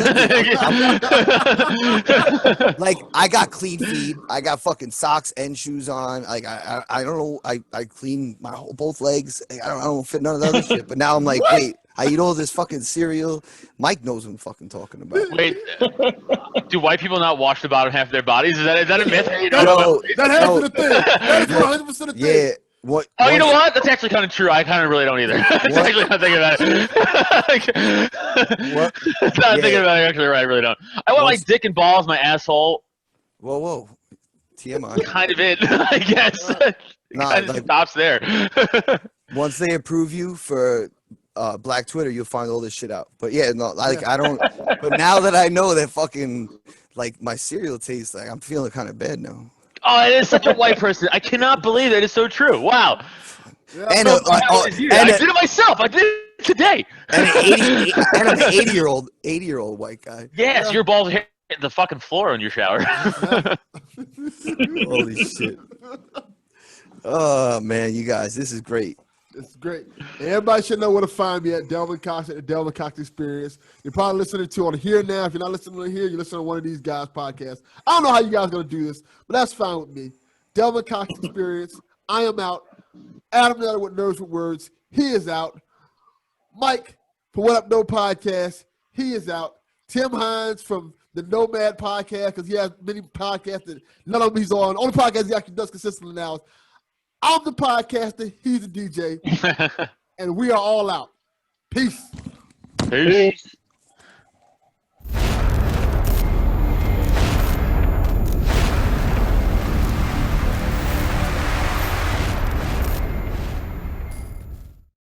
Like, I got clean feet. I got fucking socks and shoes on. Like, I don't know. I clean my both legs. I don't fit none of the other shit. But now I'm like, wait, I eat all this fucking cereal. Mike knows what I'm fucking talking about. Wait, do white people not wash the bottom half of their bodies? Is that a myth? No, That has no, been a thing. That is 100% a thing. yeah. What? Oh, you know what? That's actually kind of true. I kind of really don't either. That's What? actually not thinking about it. What? Not Yeah. thinking about it. Actually, right? I really don't. I want my What's- dick and balls, my asshole, Whoa. TMI. kind of it. I guess. It Nah, kind of like- stops there. Once they approve you for Black Twitter, you'll find all this shit out. But yeah, no, like I don't. But now that I know that fucking like my cereal tastes, like I'm feeling kind of bad now. Oh, it is such a white person. I cannot believe that it's so true. Wow. And So, I I did it myself. I did it today. and I'm an 80-year-old white guy. Yes, your balls hit the fucking floor in your shower. Holy shit. Oh man, you guys, this is great. It's great. Everybody should know where to find me at Delvin Cox at the Delvin Cox Experience. You're probably listening to on Here Now. If you're not listening to Here, you're listening to one of these guys' podcasts. I don't know how you guys are going to do this, but that's fine with me. Delvin Cox Experience. I am out. Adam Nutter with Nerves with Words. He is out. Mike for What Up No Podcast. He is out. Timm Hines from the Nomad Podcast, because he has many podcasts that none of them he's on. Only podcast he actually does consistently now is I'm the podcaster, he's the DJ, and we are all out. Peace. Peace.